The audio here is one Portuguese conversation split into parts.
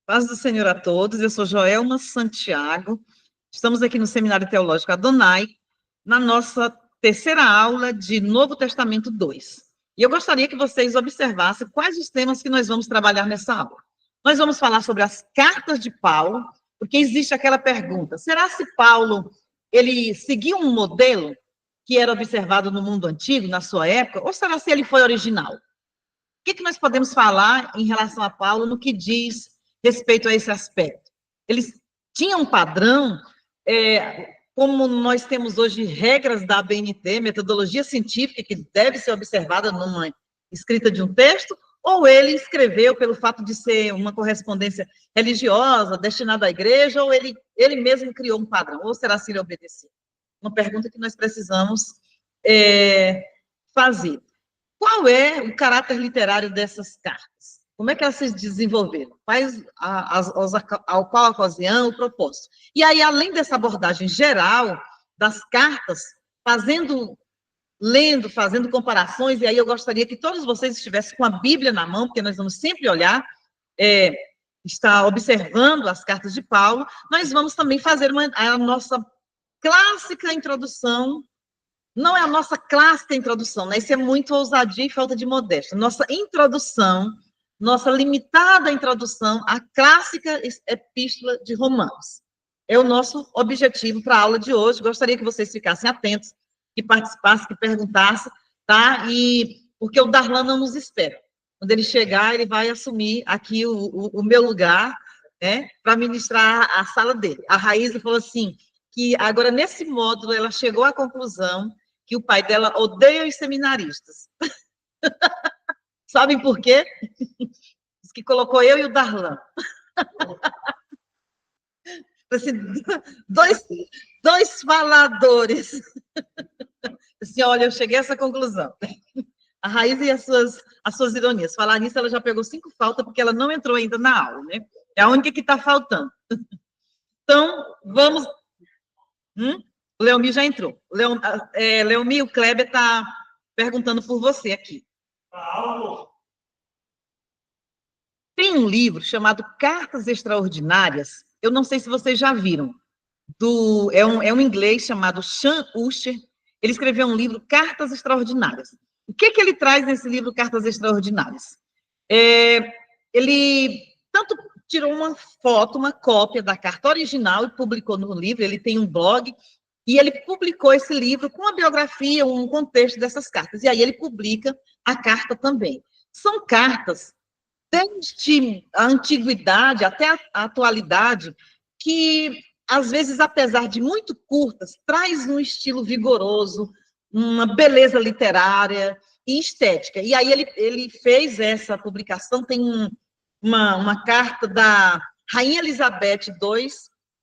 Paz do Senhor a todos, eu sou Joelma Santiago, estamos aqui no Seminário Teológico Adonai, na nossa terceira aula de Novo Testamento 2. E eu gostaria que vocês observassem quais os temas que nós vamos trabalhar nessa aula. Nós vamos falar sobre as cartas de Paulo, porque existe aquela pergunta, será se Paulo, ele seguiu um modelo que era observado no mundo antigo, na sua época, ou será se ele foi original? O que nós podemos falar em relação a Paulo no que diz respeito a esse aspecto? Eles tinham um padrão, como nós temos hoje regras da ABNT, metodologia científica, que deve ser observada numa escrita de um texto, ou ele escreveu pelo fato de ser uma correspondência religiosa, destinada à igreja, ou ele mesmo criou um padrão, ou será se ele obedeceu? Uma pergunta que nós precisamos fazer. Qual é o caráter literário dessas cartas? Como é que elas se desenvolveram? Qual a ocasião, o propósito? E aí, além dessa abordagem geral das cartas, fazendo comparações, e aí eu gostaria que todos vocês estivessem com a Bíblia na mão, porque nós vamos sempre olhar, estar observando as cartas de Paulo, nós vamos também fazer a nossa clássica introdução. Não é a nossa clássica introdução, né? Isso é muito ousadia e falta de modéstia. Nossa introdução, nossa limitada introdução à clássica epístola de Romanos. É o nosso objetivo para a aula de hoje. Gostaria que vocês ficassem atentos, que participassem, que perguntassem, tá? E porque o Darlan não nos espera. Quando ele chegar, ele vai assumir aqui o meu lugar, né? Para ministrar a sala dele. A Raíza falou assim, que agora, nesse módulo, ela chegou à conclusão que o pai dela odeia os seminaristas. Sabem por quê? Diz que colocou eu e o Darlan. Assim, dois faladores. Assim, olha, eu cheguei a essa conclusão. A Raiz e as suas ironias. Falar nisso, ela já pegou 5 faltas, porque ela não entrou ainda na aula, né? É a única que está faltando. Então, vamos... O Leomi já entrou. Leomi, o Kleber está perguntando por você aqui. Tem um livro chamado Cartas Extraordinárias, eu não sei se vocês já viram, é um inglês chamado Sean Usher, ele escreveu um livro, Cartas Extraordinárias. O que ele traz nesse livro, Cartas Extraordinárias? Ele tanto tirou uma foto, uma cópia da carta original e publicou no livro, ele tem um blog, e ele publicou esse livro com a biografia, um contexto dessas cartas, e aí ele publica a carta também. São cartas, desde a antiguidade até a atualidade, que, às vezes, apesar de muito curtas, traz um estilo vigoroso, uma beleza literária e estética. E aí ele fez essa publicação, tem uma carta da Rainha Elizabeth II,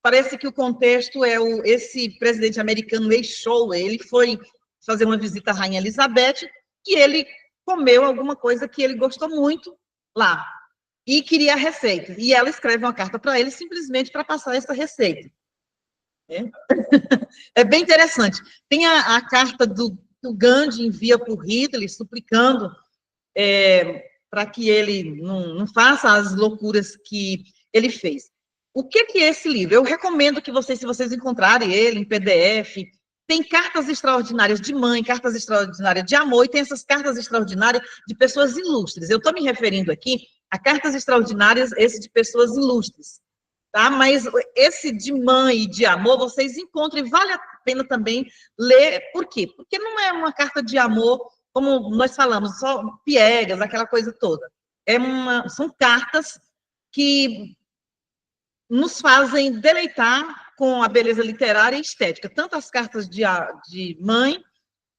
parece que o contexto é esse presidente americano ex-show, ele foi fazer uma visita à Rainha Elizabeth, e ele comeu alguma coisa que ele gostou muito lá, e queria a receita. E ela escreve uma carta para ele, simplesmente para passar essa receita. É bem interessante. Tem a carta do Gandhi envia para o Hitler, suplicando para que ele não faça as loucuras que ele fez. O que é esse livro? Eu recomendo que vocês, se vocês encontrarem ele em PDF, tem cartas extraordinárias de mãe, cartas extraordinárias de amor, e tem essas cartas extraordinárias de pessoas ilustres. Eu estou me referindo aqui a cartas extraordinárias, esse de pessoas ilustres, tá? Mas esse de mãe e de amor, vocês encontram, e vale a pena também ler. Por quê? Porque não é uma carta de amor, como nós falamos, só piegas, aquela coisa toda. São cartas que nos fazem deleitar com a beleza literária e estética, tanto as cartas de mãe,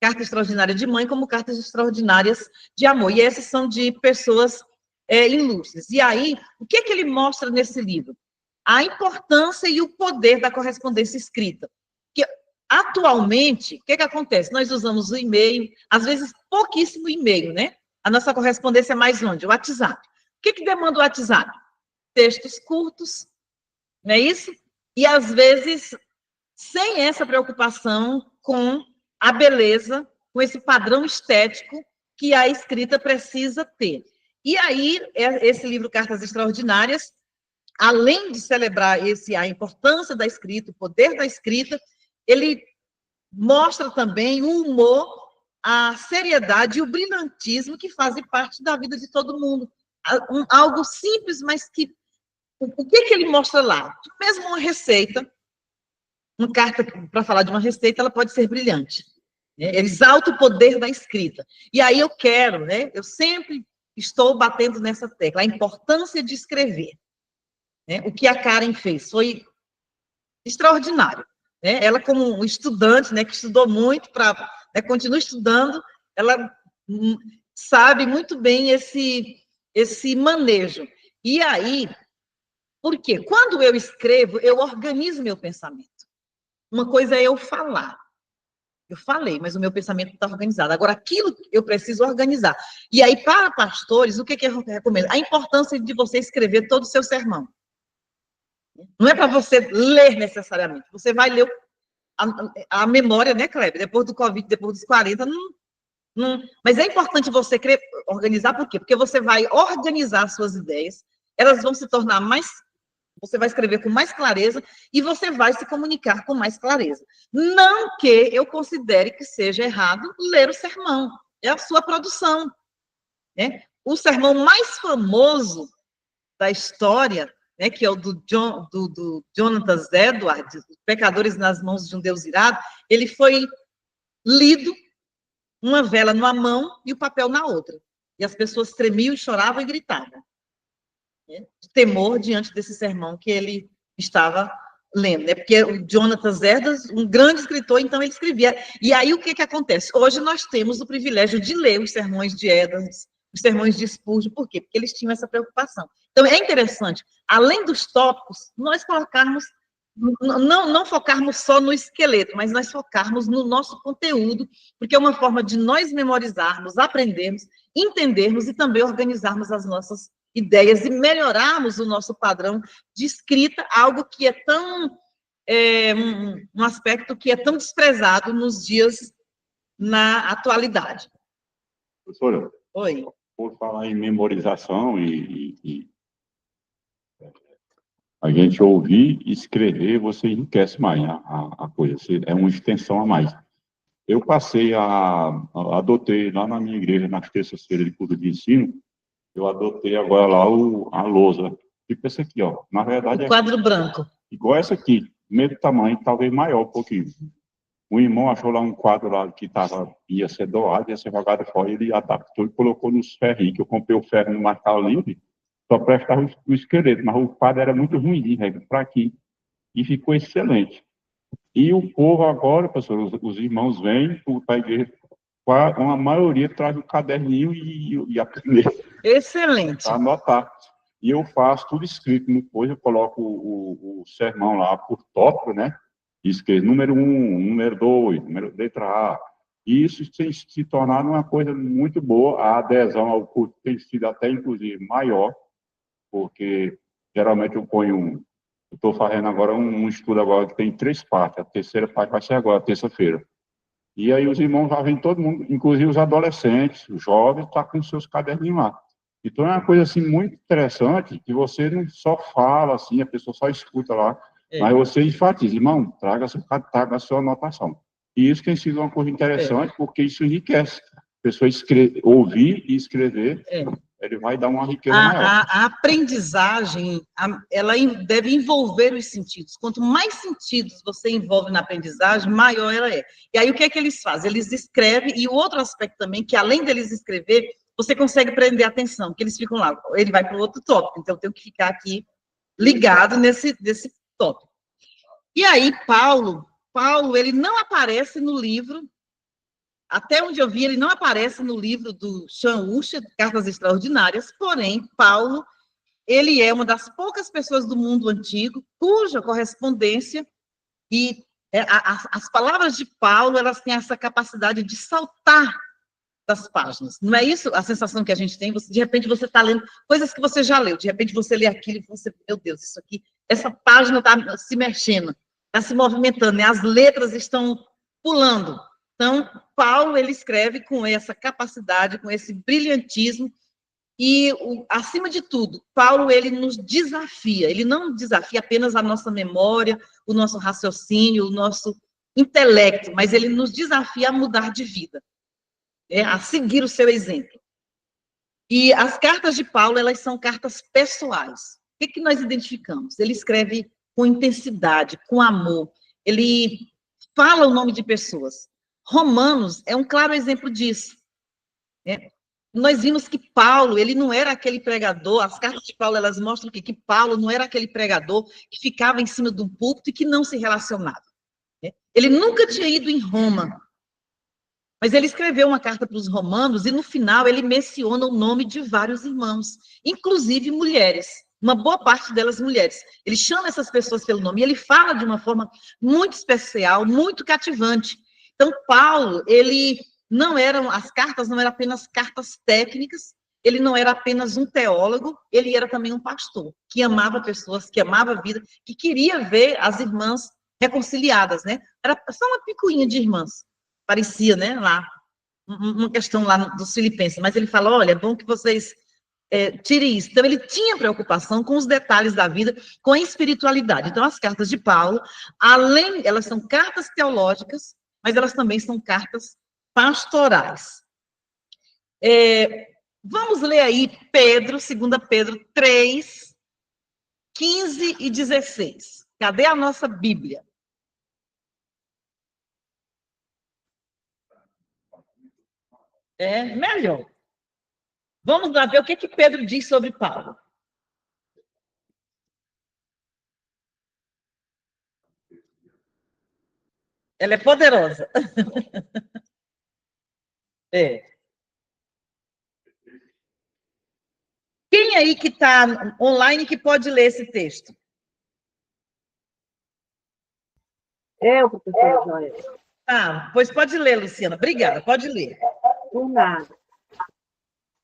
carta extraordinária de mãe, como cartas extraordinárias de amor. E essas são de pessoas ilustres. E aí, o que ele mostra nesse livro? A importância e o poder da correspondência escrita. Que, atualmente, o que acontece? Nós usamos o e-mail, às vezes pouquíssimo e-mail, né? A nossa correspondência é mais onde? O WhatsApp. O que demanda o WhatsApp? Textos curtos, não é isso? E, às vezes, sem essa preocupação com a beleza, com esse padrão estético que a escrita precisa ter. E aí, esse livro, Cartas Extraordinárias, além de celebrar a importância da escrita, o poder da escrita, ele mostra também o humor, a seriedade e o brilhantismo que fazem parte da vida de todo mundo. Algo simples, mas que... O que ele mostra lá? Mesmo uma receita, uma carta para falar de uma receita, ela pode ser brilhante. Ele exalta o poder da escrita. E aí eu quero, né? Eu sempre estou batendo nessa tecla, a importância de escrever. Né? O que a Karen fez foi extraordinário. Né? Ela, como estudante, né, que estudou muito, continua estudando, ela sabe muito bem esse manejo. E aí, por quê? Quando eu escrevo, eu organizo meu pensamento. Uma coisa é eu falar. Eu falei, mas o meu pensamento está organizado. Agora, aquilo eu preciso organizar. E aí, para pastores, o que eu recomendo? A importância de você escrever todo o seu sermão. Não é para você ler necessariamente. Você vai ler a memória, né, Kleber? Depois do Covid, depois dos 40, mas é importante você organizar, por quê? Porque você vai organizar suas ideias, elas vão se tornar mais... Você vai escrever com mais clareza e você vai se comunicar com mais clareza. Não que eu considere que seja errado ler o sermão. É a sua produção. Né? O sermão mais famoso da história, né, que é o do Jonathan Edwards, Pecadores nas Mãos de um Deus Irado, ele foi lido, uma vela numa mão e o papel na outra. E as pessoas tremiam, choravam e gritavam. De temor diante desse sermão que ele estava lendo, né? Porque o Jonathan Edwards, um grande escritor, então ele escrevia. E aí o que acontece? Hoje nós temos o privilégio de ler os sermões de Edwards, os sermões de Spurgeon, por quê? Porque eles tinham essa preocupação. Então é interessante, além dos tópicos, nós colocarmos, não focarmos só no esqueleto, mas nós focarmos no nosso conteúdo, porque é uma forma de nós memorizarmos, aprendermos, entendermos e também organizarmos as nossas ideias e melhorarmos o nosso padrão de escrita, algo que é tão... um aspecto que é tão desprezado nos dias, na atualidade. Professora, Oi. por falar em memorização a gente ouvir e escrever, você enriquece mais a coisa, é uma extensão a mais. Eu adotei lá na minha igreja, nas terças-feiras de culto de ensino, eu adotei agora lá a lousa. Tipo esse aqui, ó. Na verdade, o quadro branco. Igual essa aqui, mesmo tamanho, talvez maior um pouquinho. O irmão achou lá um quadro lá que ia ser doado, ia ser jogado fora, ele adaptou e colocou nos ferrinhos, que eu comprei o ferro no Mercado Livre, só prestava o esqueleto, mas o quadro era muito ruim, para aqui, e ficou excelente. E o povo agora, professor, os irmãos vêm para a igreja, a maioria traz o caderninho e a caneta. Excelente. Para anotar. E eu faço tudo escrito, depois eu coloco o sermão lá por tópico, né? Escrevo número 1, número 2, letra A. E isso tem se tornado uma coisa muito boa. A adesão ao culto tem sido até, inclusive, maior, porque geralmente eu estou fazendo agora um estudo agora que tem 3 partes. A terceira parte vai ser agora, terça-feira. E aí os irmãos já vêm todo mundo, inclusive os adolescentes, os jovens, tá com seus caderninhos lá. Então, é uma coisa, assim, muito interessante, que você não só fala, assim, a pessoa só escuta lá, mas você enfatiza, irmão, traga a sua anotação. E isso tem sido uma coisa interessante, porque isso enriquece. A pessoa ouvir e escrever, ele vai dar uma riqueza maior. A aprendizagem, ela deve envolver os sentidos. Quanto mais sentidos você envolve na aprendizagem, maior ela é. E aí, o que é que eles fazem? Eles escrevem, e o outro aspecto também, que além deles escrever, você consegue prender a atenção, que eles ficam lá, ele vai para o outro tópico, então eu tenho que ficar aqui ligado nesse tópico. E aí, Paulo, ele não aparece no livro, até onde eu vi, ele não aparece no livro do Sean Ussher, Cartas Extraordinárias, porém, Paulo, ele é uma das poucas pessoas do mundo antigo cuja correspondência e as palavras de Paulo, elas têm essa capacidade de saltar das páginas. Não é isso a sensação que a gente tem? De repente você está lendo coisas que você já leu, de repente você lê aquilo e você, meu Deus, isso aqui, essa página está se mexendo, está se movimentando, né? As letras estão pulando. Então, Paulo, ele escreve com essa capacidade, com esse brilhantismo, E, acima de tudo, Paulo, ele nos desafia, ele não desafia apenas a nossa memória, o nosso raciocínio, o nosso intelecto, mas ele nos desafia a mudar de vida, a seguir o seu exemplo. E as cartas de Paulo, elas são cartas pessoais. O que nós identificamos? Ele escreve com intensidade, com amor, ele fala o nome de pessoas. Romanos é um claro exemplo disso. Nós vimos que Paulo, ele não era aquele pregador, as cartas de Paulo, elas mostram que Paulo não era aquele pregador que ficava em cima de um púlpito e que não se relacionava. Ele nunca tinha ido em Roma, mas ele escreveu uma carta para os romanos e, no final, ele menciona o nome de vários irmãos, inclusive mulheres, uma boa parte delas mulheres. Ele chama essas pessoas pelo nome e ele fala de uma forma muito especial, muito cativante. Então, Paulo, ele não eram, as cartas não eram apenas cartas técnicas, ele não era apenas um teólogo, ele era também um pastor, que amava pessoas, que amava a vida, que queria ver as irmãs reconciliadas, né? Era só uma picuinha de irmãs, parecia, né, lá, uma questão lá dos filipenses, mas ele fala, olha, é bom que vocês tirem isso. Então, ele tinha preocupação com os detalhes da vida, com a espiritualidade. Então, as cartas de Paulo, além, elas são cartas teológicas, mas elas também são cartas pastorais. Vamos ler aí Pedro, 2 Pedro 3, 15 e 16. Cadê a nossa Bíblia? Melhor. Vamos lá ver o que Pedro diz sobre Paulo. Ela é poderosa. Quem aí que está online que pode ler esse texto? Eu, professora Joel. Pois pode ler, Luciana. Obrigada, pode ler. Por nada.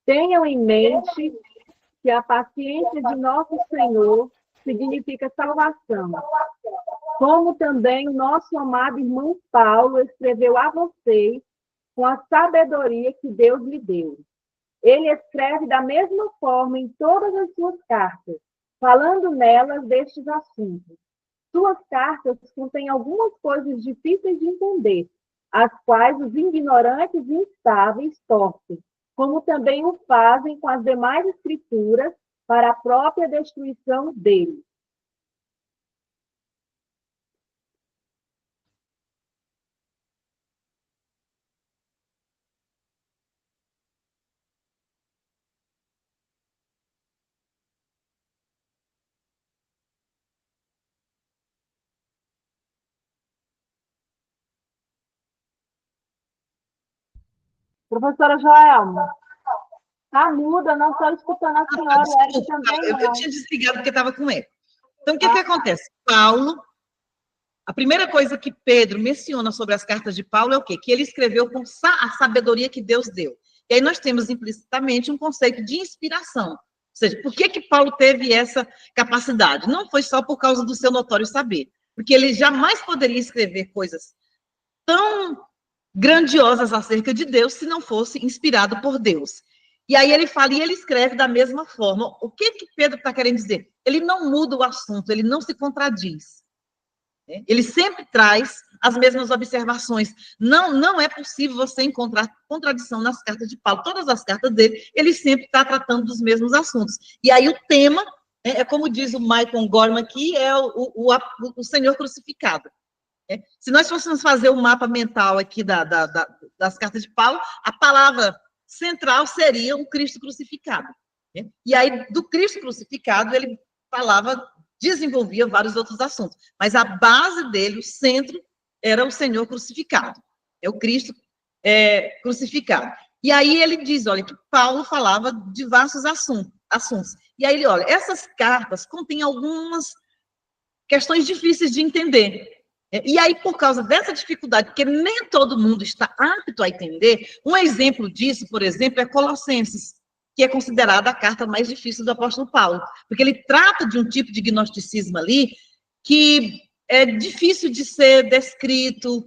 Tenham em mente que a paciência de nosso Senhor significa salvação. Como também o nosso amado irmão Paulo escreveu a vocês com a sabedoria que Deus lhe deu. Ele escreve da mesma forma em todas as suas cartas, falando nelas destes assuntos. Suas cartas contêm algumas coisas difíceis de entender, as quais os ignorantes e instáveis torcem, como também o fazem com as demais escrituras para a própria destruição deles. Professora Joelma, tá muda, não estou escutando a senhora. Eu tinha desligado porque estava com eco. Então, o que acontece? Paulo, a primeira coisa que Pedro menciona sobre as cartas de Paulo é o quê? Que ele escreveu com a sabedoria que Deus deu. E aí nós temos implicitamente um conceito de inspiração. Ou seja, por que Paulo teve essa capacidade? Não foi só por causa do seu notório saber, porque ele jamais poderia escrever coisas tão grandiosas acerca de Deus se não fosse inspirado por Deus. E aí ele fala, e ele escreve da mesma forma. O que Pedro está querendo dizer? Ele não muda o assunto, ele não se contradiz. Ele sempre traz as mesmas observações. Não é possível você encontrar contradição nas cartas de Paulo. Todas as cartas dele, ele sempre está tratando dos mesmos assuntos. E aí o tema, como diz o Michael Gorman aqui, é o Senhor crucificado. Se nós fôssemos fazer o mapa mental aqui das cartas de Paulo, a palavra central seria o Cristo crucificado. E aí, do Cristo crucificado, ele desenvolvia vários outros assuntos. Mas a base dele, o centro, era o Senhor crucificado. É o Cristo crucificado. E aí ele diz, olha, que Paulo falava de diversos assuntos. E aí ele, olha, essas cartas contêm algumas questões difíceis de entender. E aí, por causa dessa dificuldade, porque nem todo mundo está apto a entender, um exemplo disso, por exemplo, é Colossenses, que é considerada a carta mais difícil do apóstolo Paulo, porque ele trata de um tipo de gnosticismo ali que é difícil de ser descrito,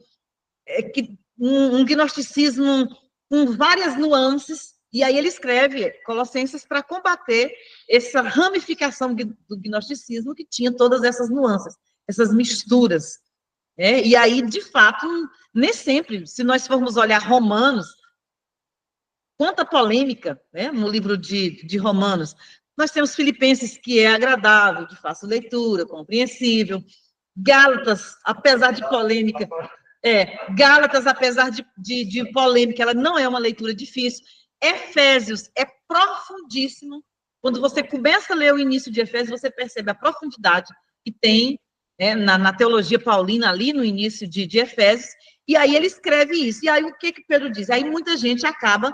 um gnosticismo com várias nuances, E aí ele escreve Colossenses para combater essa ramificação do gnosticismo que tinha todas essas nuances, essas misturas. E aí, de fato, nem sempre, se nós formos olhar Romanos, quanta polêmica, né, no livro de Romanos. Nós temos Filipenses, que é agradável, de fácil leitura, compreensível. Gálatas, apesar de polêmica, Gálatas, apesar de polêmica, ela não é uma leitura difícil. Efésios é profundíssimo. Quando você começa a ler o início de Efésios, você percebe a profundidade que tem na teologia paulina, ali no início de Efésios, e aí ele escreve isso. E aí o que Pedro diz? Aí muita gente acaba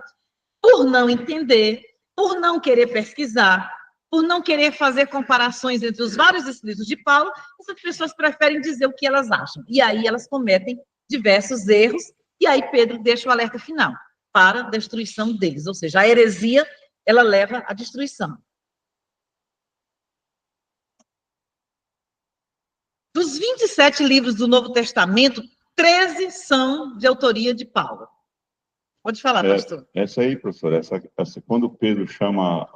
por não entender, por não querer pesquisar, por não querer fazer comparações entre os vários escritos de Paulo, essas pessoas preferem dizer o que elas acham. E aí elas cometem diversos erros, e aí Pedro deixa o alerta final para a destruição deles. Ou seja, a heresia, ela leva à destruição. Dos 27 livros do Novo Testamento, 13 são de autoria de Paulo. Pode falar, pastor. Essa aí, professor, quando Pedro chama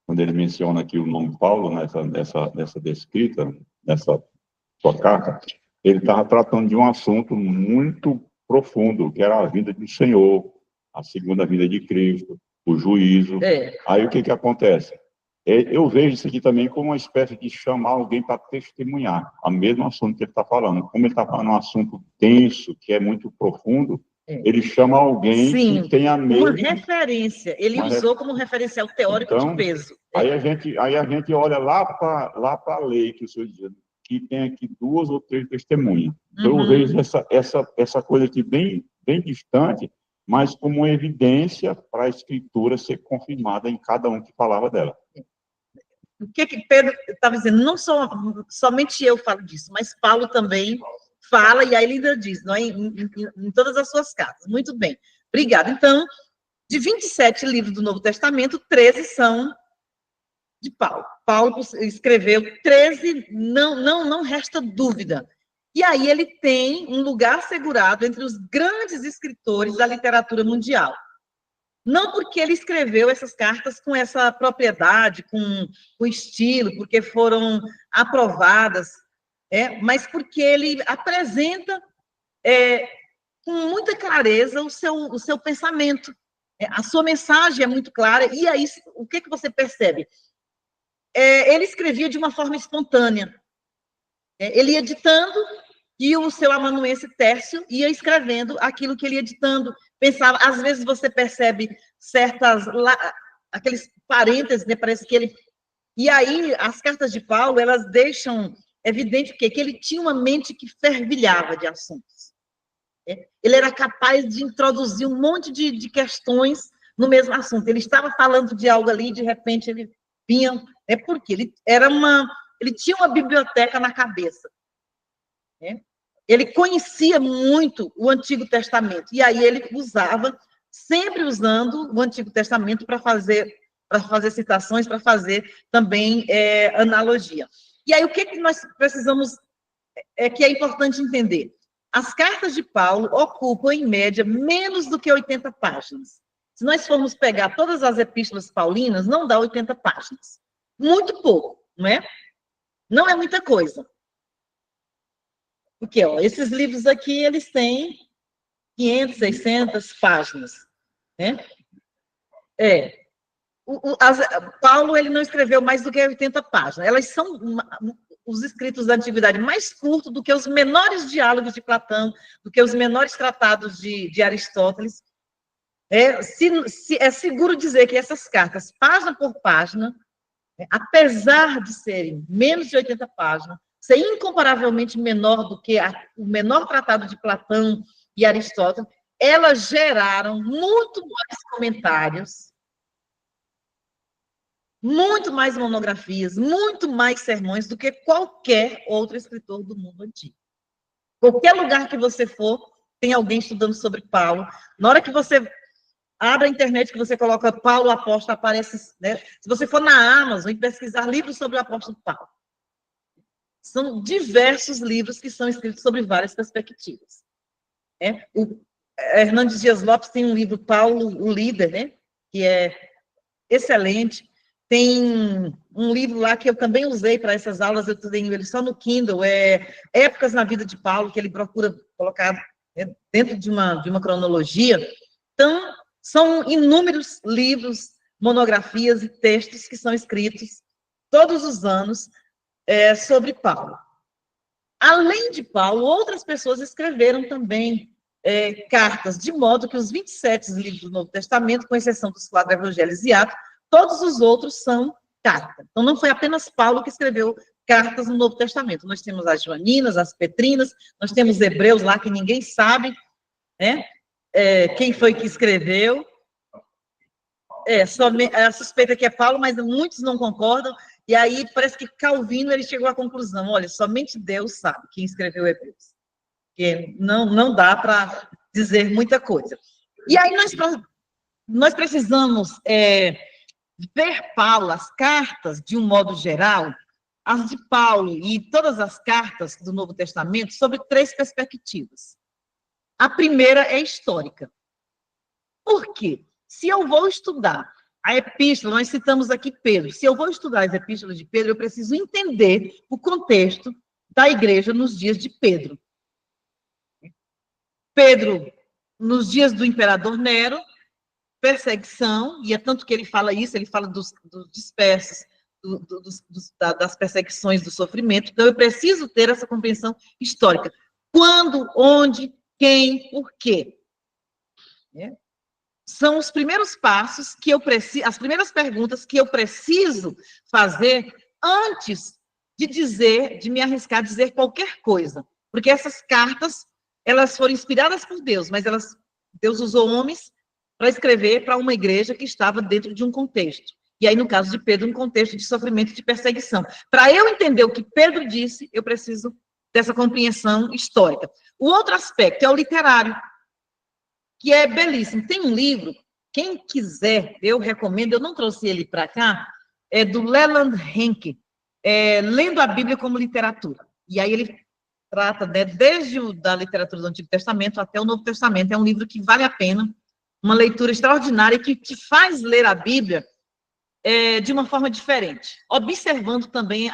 quando ele menciona aqui o nome Paulo, nessa descrita, nessa sua carta, ele estava tratando de um assunto muito profundo, que era a vinda do Senhor, a segunda vinda de Cristo, o juízo. Aí o que acontece? Eu vejo isso aqui também como uma espécie de chamar alguém para testemunhar, o mesmo assunto que ele está falando. Como ele está falando um assunto denso, que é muito profundo, ele chama alguém que tem a mesma... Uma referência. Ele usou como referencial teórico de peso. Aí a gente olha lá para a lei que o senhor diz, que tem aqui 2 ou 3 testemunhas. Então, eu vejo essa coisa aqui bem distante, mas como uma evidência para a Escritura ser confirmada em cada um que falava dela. O que Pedro estava dizendo? Não somente eu falo disso, mas Paulo também fala, e aí ele ainda diz, não é? Em todas as suas cartas. Muito bem. Obrigada. Então, de 27 livros do Novo Testamento, 13 são de Paulo. Paulo escreveu 13, não resta dúvida. E aí ele tem um lugar assegurado entre os grandes escritores da literatura mundial. Não porque ele escreveu essas cartas com essa propriedade, com o estilo, porque foram aprovadas, mas porque ele apresenta com muita clareza o seu pensamento. A sua mensagem é muito clara, e aí o que você percebe? Ele escrevia de uma forma espontânea. Ele ia ditando, e o seu amanuense Tércio ia escrevendo aquilo que ele ia ditando. Pensava, às vezes você percebe aqueles parênteses, né, parece que ele... E aí, as cartas de Paulo, elas deixam evidente o quê? Que ele tinha uma mente que fervilhava de assuntos. Ele era capaz de introduzir um monte de questões no mesmo assunto. Ele estava falando de algo ali, e de repente ele vinha... porque ele tinha uma biblioteca na cabeça. Ele conhecia muito o Antigo Testamento, e aí ele sempre usando o Antigo Testamento para fazer citações, para fazer também analogia. E aí o que nós precisamos, que é importante entender? As cartas de Paulo ocupam, em média, menos do que 80 páginas. Se nós formos pegar todas as epístolas paulinas, não dá 80 páginas. Muito pouco, não é? Não é muita coisa. Porque, esses livros aqui, eles têm 500, 600 páginas, né? Paulo, ele não escreveu mais do que 80 páginas. Elas são os escritos da Antiguidade mais curtos do que os menores diálogos de Platão, do que os menores tratados de Aristóteles. É seguro dizer que essas cartas, página por página, apesar de serem menos de 80 páginas, ser incomparavelmente menor do que o menor tratado de Platão e Aristóteles, elas geraram muito mais comentários, muito mais monografias, muito mais sermões do que qualquer outro escritor do mundo antigo. Qualquer lugar que você for, tem alguém estudando sobre Paulo. Na hora que você abre a internet, que você coloca Paulo Apóstolo, aparece, né? Se você for na Amazon e pesquisar livros sobre o apóstolo Paulo, são diversos livros que são escritos sobre várias perspectivas. Hernandes Dias Lopes tem um livro, Paulo, o Líder, né? Que é excelente. Tem um livro lá que eu também usei para essas aulas, eu tenho ele só no Kindle, Épocas na Vida de Paulo, que ele procura colocar, né, dentro de uma cronologia. Então, são inúmeros livros, monografias e textos que são escritos todos os anos sobre Paulo. Além de Paulo, outras pessoas escreveram também cartas, de modo que os 27 livros do Novo Testamento, com exceção dos 4 evangelhos e Atos, todos os outros são cartas. Então, não foi apenas Paulo que escreveu cartas no Novo Testamento. Nós temos as joaninas, as petrinas, nós temos hebreus lá que ninguém sabe, né? Quem foi que escreveu. A suspeita que é Paulo, mas muitos não concordam. E aí, parece que Calvino ele chegou à conclusão, olha, somente Deus sabe quem escreveu Hebreus. Porque não dá para dizer muita coisa. E aí nós precisamos ver Paulo, as cartas, de um modo geral, as de Paulo e todas as cartas do Novo Testamento, sobre 3 perspectivas. A primeira é histórica. Por quê? Se eu vou estudar a epístola, nós citamos aqui Pedro, se eu vou estudar as epístolas de Pedro, eu preciso entender o contexto da igreja nos dias de Pedro. Pedro, nos dias do imperador Nero, perseguição, e é tanto que ele fala isso, ele fala dos dispersos, das perseguições, do sofrimento. Então, eu preciso ter essa compreensão histórica. Quando, onde, quem, por quê? São os primeiros passos que eu preciso, as primeiras perguntas que eu preciso fazer antes de me arriscar a dizer qualquer coisa. Porque essas cartas, elas foram inspiradas por Deus, mas Deus usou homens para escrever para uma igreja que estava dentro de um contexto. E aí, no caso de Pedro, um contexto de sofrimento e de perseguição. Para eu entender o que Pedro disse, eu preciso dessa compreensão histórica. O outro aspecto é o literário, que é belíssimo. Tem um livro, quem quiser, eu recomendo, eu não trouxe ele para cá, é do Leland Henke, Lendo a Bíblia como Literatura. E aí ele trata, né, desde da literatura do Antigo Testamento até o Novo Testamento. É um livro que vale a pena, uma leitura extraordinária que te faz ler a Bíblia de uma forma diferente, observando também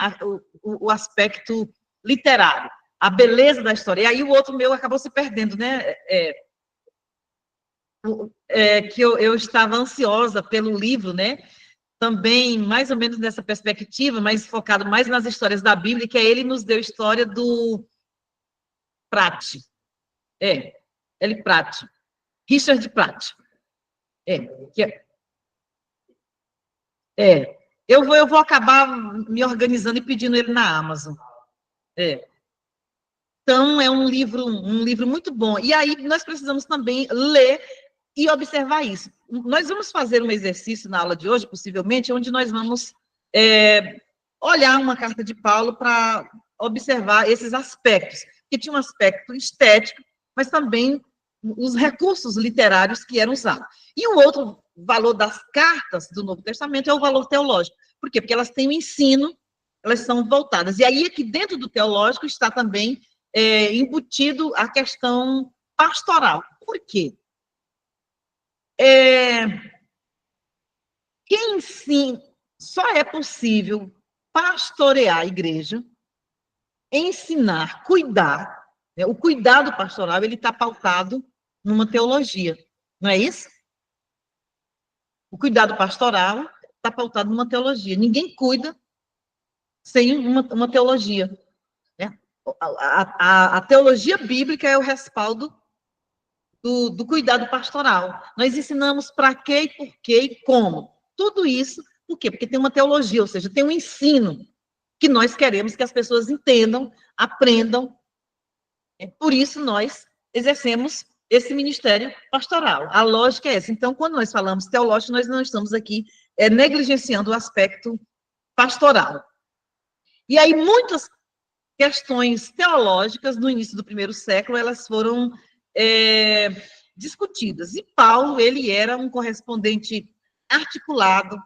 o aspecto literário, a beleza da história. E aí o outro meu acabou se perdendo, né? Que eu estava ansiosa pelo livro, né? Também mais ou menos nessa perspectiva, mas focado mais nas histórias da Bíblia, que ele nos deu a história do Pratt. L. Pratt. Richard Pratt. Eu vou acabar me organizando e pedindo ele na Amazon. Então, é um livro muito bom. E aí, nós precisamos também ler e observar isso. Nós vamos fazer um exercício na aula de hoje, possivelmente, onde nós vamos olhar uma carta de Paulo para observar esses aspectos, que tinha um aspecto estético, mas também os recursos literários que eram usados. E o outro valor das cartas do Novo Testamento é o valor teológico. Por quê? Porque elas têm o ensino, elas são voltadas. E aí, aqui dentro do teológico, está também embutido a questão pastoral. Por quê? Só é possível pastorear a igreja, ensinar, cuidar. Né? O cuidado pastoral, ele está pautado numa teologia, não é isso? O cuidado pastoral está pautado numa teologia. Ninguém cuida sem uma teologia. Né? A teologia bíblica é o respaldo do cuidado pastoral. Nós ensinamos para quê, por quê e como. Tudo isso, por quê? Porque tem uma teologia, ou seja, tem um ensino que nós queremos que as pessoas entendam, aprendam. Por isso, nós exercemos esse ministério pastoral. A lógica é essa. Então, quando nós falamos teológico, nós não estamos aqui negligenciando o aspecto pastoral. E aí, muitas questões teológicas, no início do primeiro século, elas foram discutidas. E Paulo, ele era um correspondente articulado,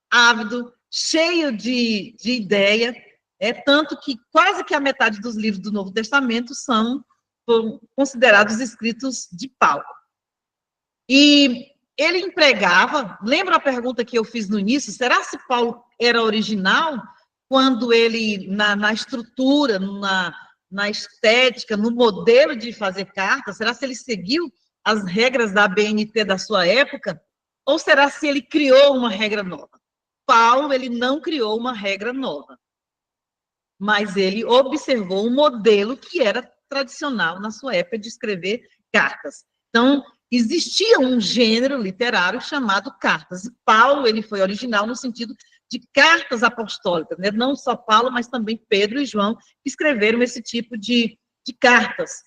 ávido, cheio de ideia, tanto que quase que a metade dos livros do Novo Testamento são considerados escritos de Paulo. E ele empregava, lembra a pergunta que eu fiz no início? Será se Paulo era original quando ele, na estrutura, na estética, no modelo de fazer cartas? Será se ele seguiu as regras da ABNT da sua época? Ou será se ele criou uma regra nova? Paulo, ele não criou uma regra nova, mas ele observou um modelo que era tradicional na sua época de escrever cartas. Então, existia um gênero literário chamado cartas. E Paulo, ele foi original no sentido de cartas apostólicas, né? Não só Paulo, mas também Pedro e João escreveram esse tipo de cartas,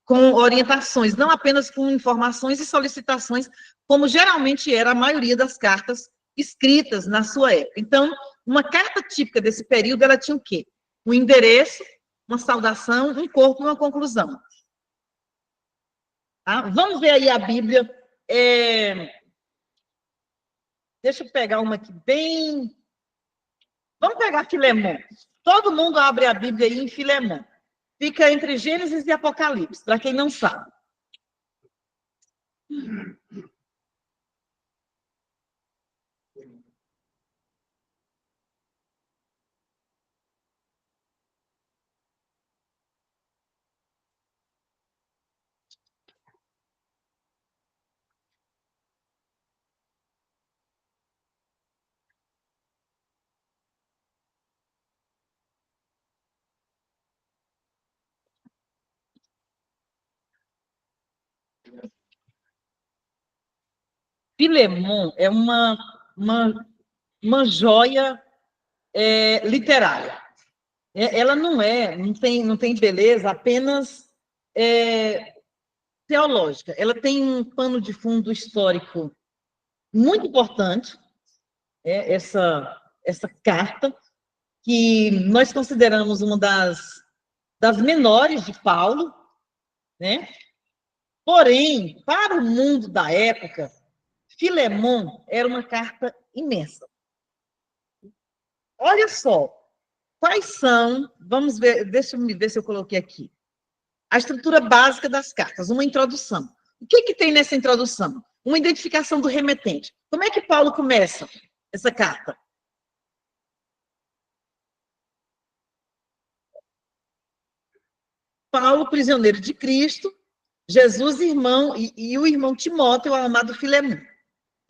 com orientações, não apenas com informações e solicitações, como geralmente era a maioria das cartas escritas na sua época. Então, uma carta típica desse período, ela tinha o quê? Um endereço, uma saudação, um corpo e uma conclusão. Tá? Vamos ver aí a Bíblia. Deixa eu pegar uma aqui bem... Vamos pegar Filemão. Todo mundo abre a Bíblia aí em Filemão. Fica entre Gênesis e Apocalipse, para quem não sabe. Filemão é uma joia literária. Ela não tem beleza apenas teológica. Ela tem um pano de fundo histórico muito importante, essa carta, que nós consideramos uma das menores de Paulo, né? Porém, para o mundo da época, Filemão era uma carta imensa. Olha só, quais são, vamos ver, deixa eu ver se eu coloquei aqui, a estrutura básica das cartas, uma introdução. O que tem nessa introdução? Uma identificação do remetente. Como é que Paulo começa essa carta? Paulo, prisioneiro de Cristo, Jesus, irmão, e o irmão Timóteo, o amado Filemão.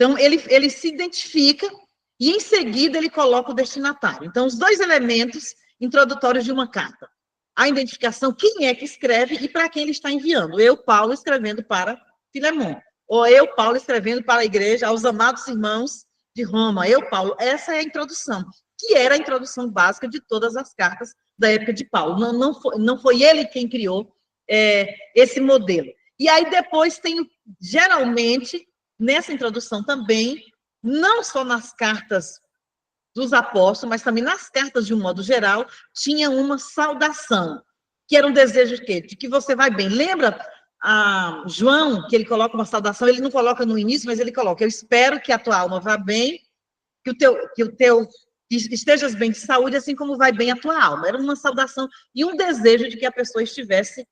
Então, ele se identifica e, em seguida, ele coloca o destinatário. Então, os dois elementos introdutórios de uma carta. A identificação, quem é que escreve e para quem ele está enviando. Eu, Paulo, escrevendo para Filemão. Ou eu, Paulo, escrevendo para a igreja, aos amados irmãos de Roma. Eu, Paulo. Essa é a introdução, que era a introdução básica de todas as cartas da época de Paulo. Não foi ele quem criou esse modelo. E aí, depois, tem, geralmente, nessa introdução também, não só nas cartas dos apóstolos, mas também nas cartas de um modo geral, tinha uma saudação, que era um desejo de que você vai bem. Lembra João, que ele coloca uma saudação, ele não coloca no início, mas ele coloca, eu espero que a tua alma vá bem, que estejas bem de saúde, assim como vai bem a tua alma. Era uma saudação e um desejo de que a pessoa estivesse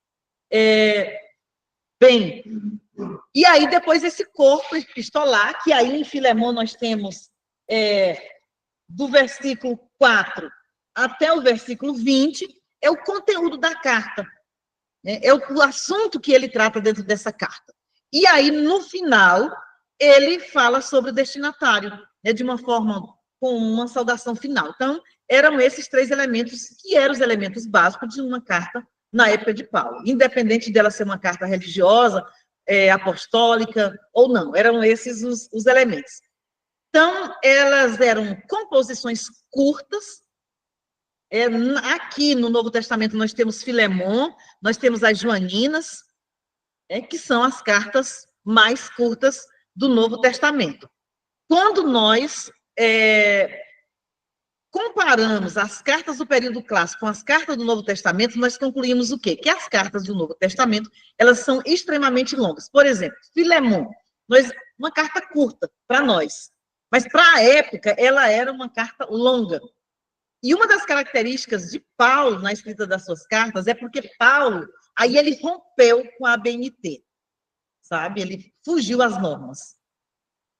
bem. E aí, depois, esse corpo epistolar, que aí em Filemão nós temos do versículo 4 até o versículo 20, é o conteúdo da carta. É o assunto que ele trata dentro dessa carta. E aí, no final, ele fala sobre o destinatário, de uma forma, com uma saudação final. Então, eram esses três elementos, que eram os elementos básicos de uma carta na época de Paulo. Independente dela ser uma carta religiosa, apostólica ou não, eram esses os elementos. Então, elas eram composições curtas. Aqui no Novo Testamento nós temos Filemão, nós temos as Joaninas, que são as cartas mais curtas do Novo Testamento. Quando nós comparamos as cartas do período clássico com as cartas do Novo Testamento, nós concluímos o quê? Que as cartas do Novo Testamento, elas são extremamente longas. Por exemplo, Filemão, uma carta curta para nós, mas para a época ela era uma carta longa. E uma das características de Paulo na escrita das suas cartas é porque Paulo, aí ele rompeu com a ABNT. sabe? Ele fugiu às normas.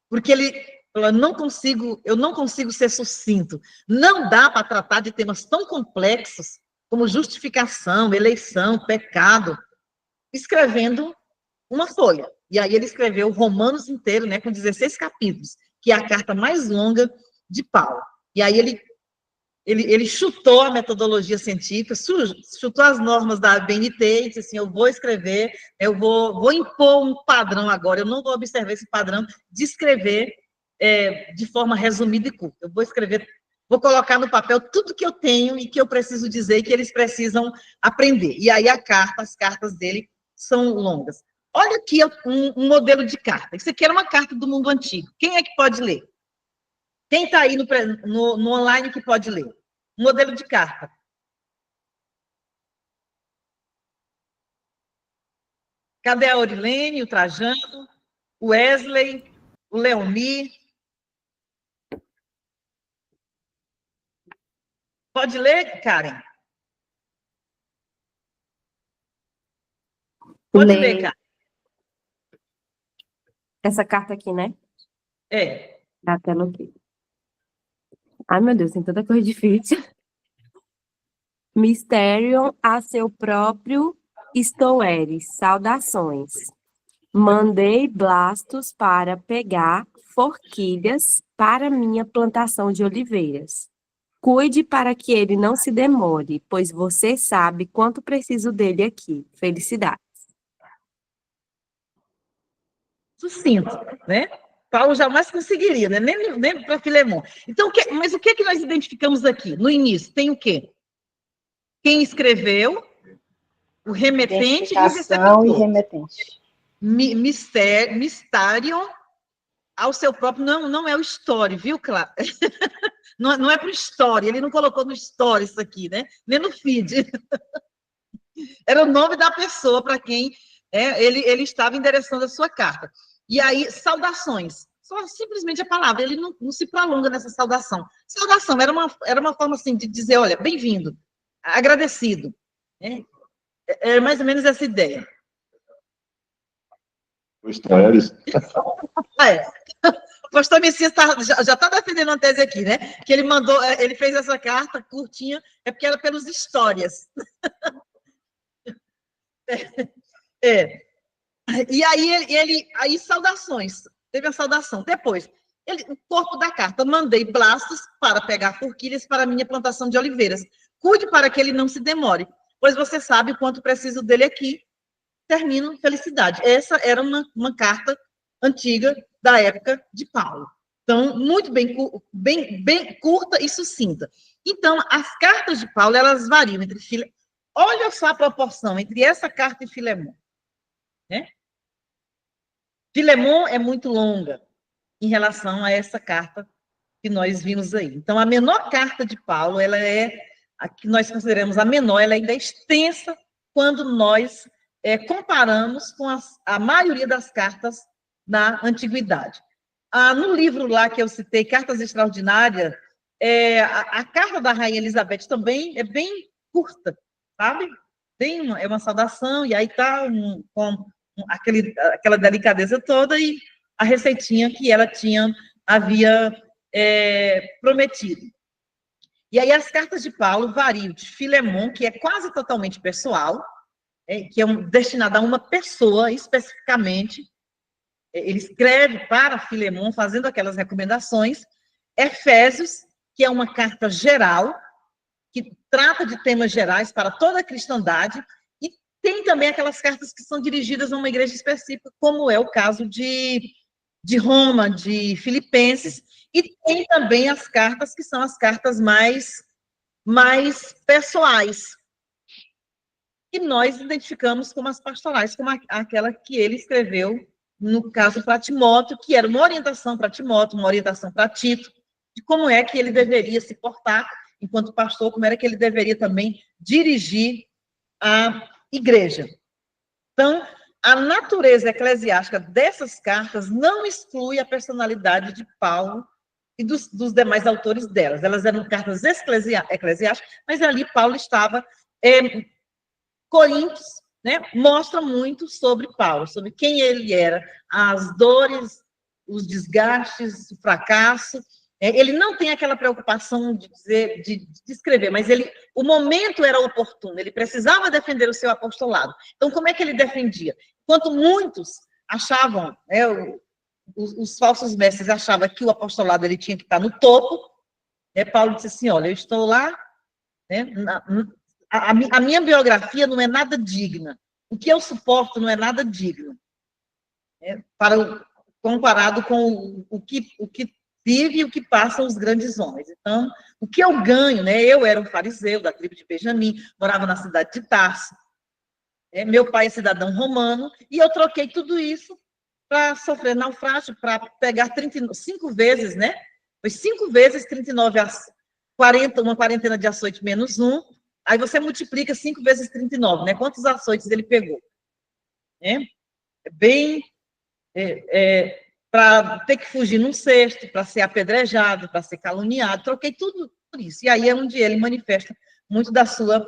Porque ele falou, eu não consigo ser sucinto. Não dá para tratar de temas tão complexos como justificação, eleição, pecado, escrevendo uma folha. E aí ele escreveu Romanos inteiro, né, com 16 capítulos, que é a carta mais longa de Paulo. E aí ele chutou a metodologia científica, chutou as normas da BNT e disse assim, eu vou escrever, eu vou impor um padrão agora, eu não vou observar esse padrão de escrever de forma resumida e curta. Eu vou escrever, vou colocar no papel tudo que eu tenho e que eu preciso dizer e que eles precisam aprender. E aí as cartas dele são longas. Olha aqui um modelo de carta. Isso aqui era uma carta do mundo antigo. Quem é que pode ler? Quem está aí no online que pode ler? Um modelo de carta. Cadê a Aurilene, o Trajano, o Wesley, o Leoni? Pode ler, Karen? Pode ler, Karen. Essa carta aqui, né? É. Da tela aqui. Ai, meu Deus, tem tanta coisa difícil. Mysterium a seu próprio Estoeres. Saudações. Mandei blastos para pegar forquilhas para minha plantação de oliveiras. Cuide para que ele não se demore, pois você sabe quanto preciso dele aqui. Felicidades. Sucinto, né? Paulo jamais conseguiria, né? Nem para Filemon. Então, mas o que é que nós identificamos aqui? No início, tem o quê? Quem escreveu, o remetente e o receptor. E remetente. Mysterium ao seu próprio... Não é o story, viu, Clara? Não é para o story, ele não colocou no story isso aqui, né? Nem no feed. Era o nome da pessoa para quem ele estava endereçando a sua carta. E aí, saudações. Só simplesmente a palavra, ele não se prolonga nessa saudação. Saudação era uma forma assim de dizer, olha, bem-vindo, agradecido. É mais ou menos essa ideia. O pastor Messias já está defendendo uma tese aqui, né? Que ele fez essa carta curtinha, é porque era pelos histórias. E aí saudações, teve a saudação. Depois, o corpo da carta, mandei blastos para pegar forquilhas para a minha plantação de oliveiras. Cuide para que ele não se demore, pois você sabe o quanto preciso dele aqui. Termino, felicidade. Essa era uma carta antiga da época de Paulo. Então, muito bem curta e sucinta. Então, as cartas de Paulo, elas variam entre olha só a proporção entre essa carta e Filemon. Né? Filemon é muito longa em relação a essa carta que nós vimos aí. Então, a menor carta de Paulo, ela é a que nós consideramos a menor, ela ainda é extensa quando nós comparamos com a maioria das cartas da Antiguidade. No livro lá que eu citei, Cartas Extraordinárias, a carta da Rainha Elizabeth também é bem curta, sabe? É uma saudação, e aí está com aquela delicadeza toda e a receitinha que ela havia prometido. E aí as cartas de Paulo variam de Filemon, que é quase totalmente pessoal, que é destinada a uma pessoa especificamente. Ele escreve para Filemon, fazendo aquelas recomendações. Efésios, que é uma carta geral, que trata de temas gerais para toda a cristandade, e tem também aquelas cartas que são dirigidas a uma igreja específica, como é o caso de Roma, de Filipenses, e tem também as cartas que são as cartas mais pessoais, que nós identificamos como as pastorais, como aquela que ele escreveu, no caso para Timóteo, que era uma orientação para Timóteo, uma orientação para Tito, de como é que ele deveria se portar enquanto pastor, como era que ele deveria também dirigir a igreja. Então, a natureza eclesiástica dessas cartas não exclui a personalidade de Paulo e dos demais autores delas. Elas eram cartas eclesiásticas, mas ali Paulo estava... Coríntios, né, mostra muito sobre Paulo, sobre quem ele era, as dores, os desgastes, o fracasso. Ele não tem aquela preocupação de dizer, de descrever, mas o momento era oportuno, ele precisava defender o seu apostolado. Então, como é que ele defendia? Enquanto muitos achavam, né, os falsos mestres achavam que o apostolado ele tinha que estar no topo, né, Paulo disse assim, olha, eu estou lá, né, a minha biografia não é nada digna, o que eu suporto não é nada digno, né, comparado com o que vive e o que passam os grandes homens. Então, o que eu ganho, né? Eu era um fariseu da tribo de Benjamim, morava na cidade de Tarso, meu pai é cidadão romano, e eu troquei tudo isso para sofrer naufrágio, para pegar 5 vezes, né? Foi 5 vezes 39 40, uma quarentena de açoite menos 1, aí você multiplica 5 vezes 39, né? Quantos açoites ele pegou? É bem... para ter que fugir num cesto, para ser apedrejado, para ser caluniado, troquei tudo por isso. E aí é onde ele manifesta muito da sua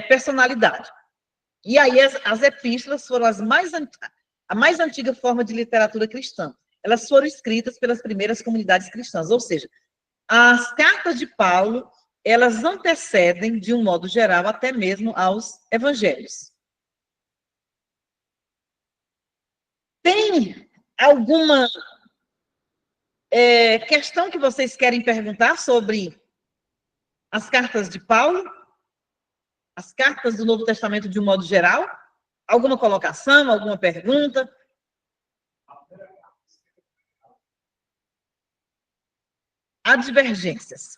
personalidade. E aí as epístolas foram a mais antiga forma de literatura cristã. Elas foram escritas pelas primeiras comunidades cristãs, ou seja, as cartas de Paulo, elas antecedem, de um modo geral, até mesmo aos evangelhos. Tem alguma questão que vocês querem perguntar sobre as cartas de Paulo? As cartas do Novo Testamento de um modo geral? Alguma colocação, alguma pergunta? Há divergências.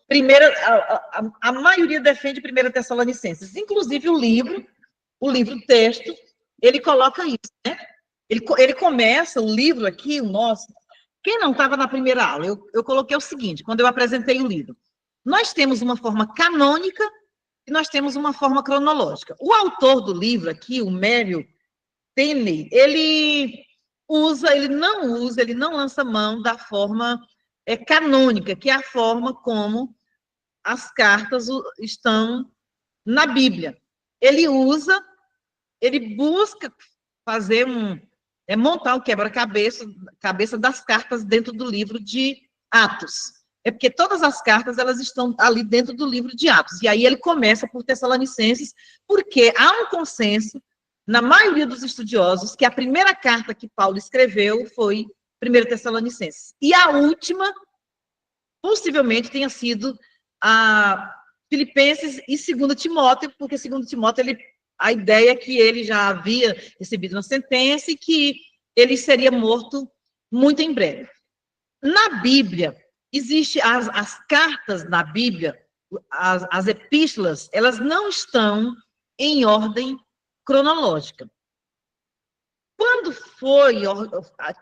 Primeira, a maioria defende 1 Tessalonicenses, inclusive o livro texto, ele coloca isso, né? Ele começa o livro aqui, o nosso. Quem não estava na primeira aula, eu coloquei o seguinte, quando eu apresentei o livro. Nós temos uma forma canônica e nós temos uma forma cronológica. O autor do livro aqui, o Mério Tenney, ele não lança mão da forma canônica, que é a forma como as cartas estão na Bíblia. Ele busca fazer montar o quebra-cabeça das cartas dentro do livro de Atos. É porque todas as cartas, elas estão ali dentro do livro de Atos. E aí ele começa por Tessalonicenses, porque há um consenso, na maioria dos estudiosos, que a primeira carta que Paulo escreveu foi 1 Tessalonicenses. E a última, possivelmente, tenha sido a Filipenses e 2 Timóteo, porque 2 Timóteo, a ideia é que ele já havia recebido uma sentença e que ele seria morto muito em breve. Na Bíblia, existem as cartas na Bíblia, as epístolas, elas não estão em ordem cronológica. Quando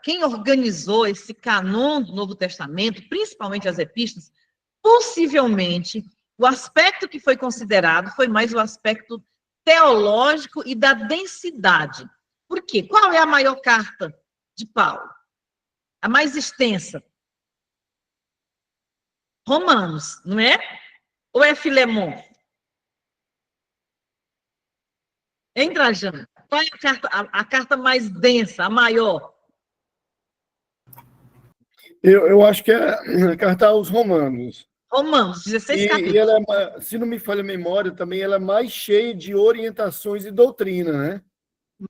quem organizou esse canon do Novo Testamento, principalmente as epístolas, possivelmente o aspecto que foi considerado foi mais o aspecto teológico e da densidade. Por quê? Qual é a maior carta de Paulo? A mais extensa? Romanos, não é? Ou é Filemon? Hein, Trajano? Qual é a carta mais densa, a maior? Eu acho que é a carta aos Romanos. Romanos, 16 capítulos. E ela, se não me falha a memória, também ela é mais cheia de orientações e doutrina, né?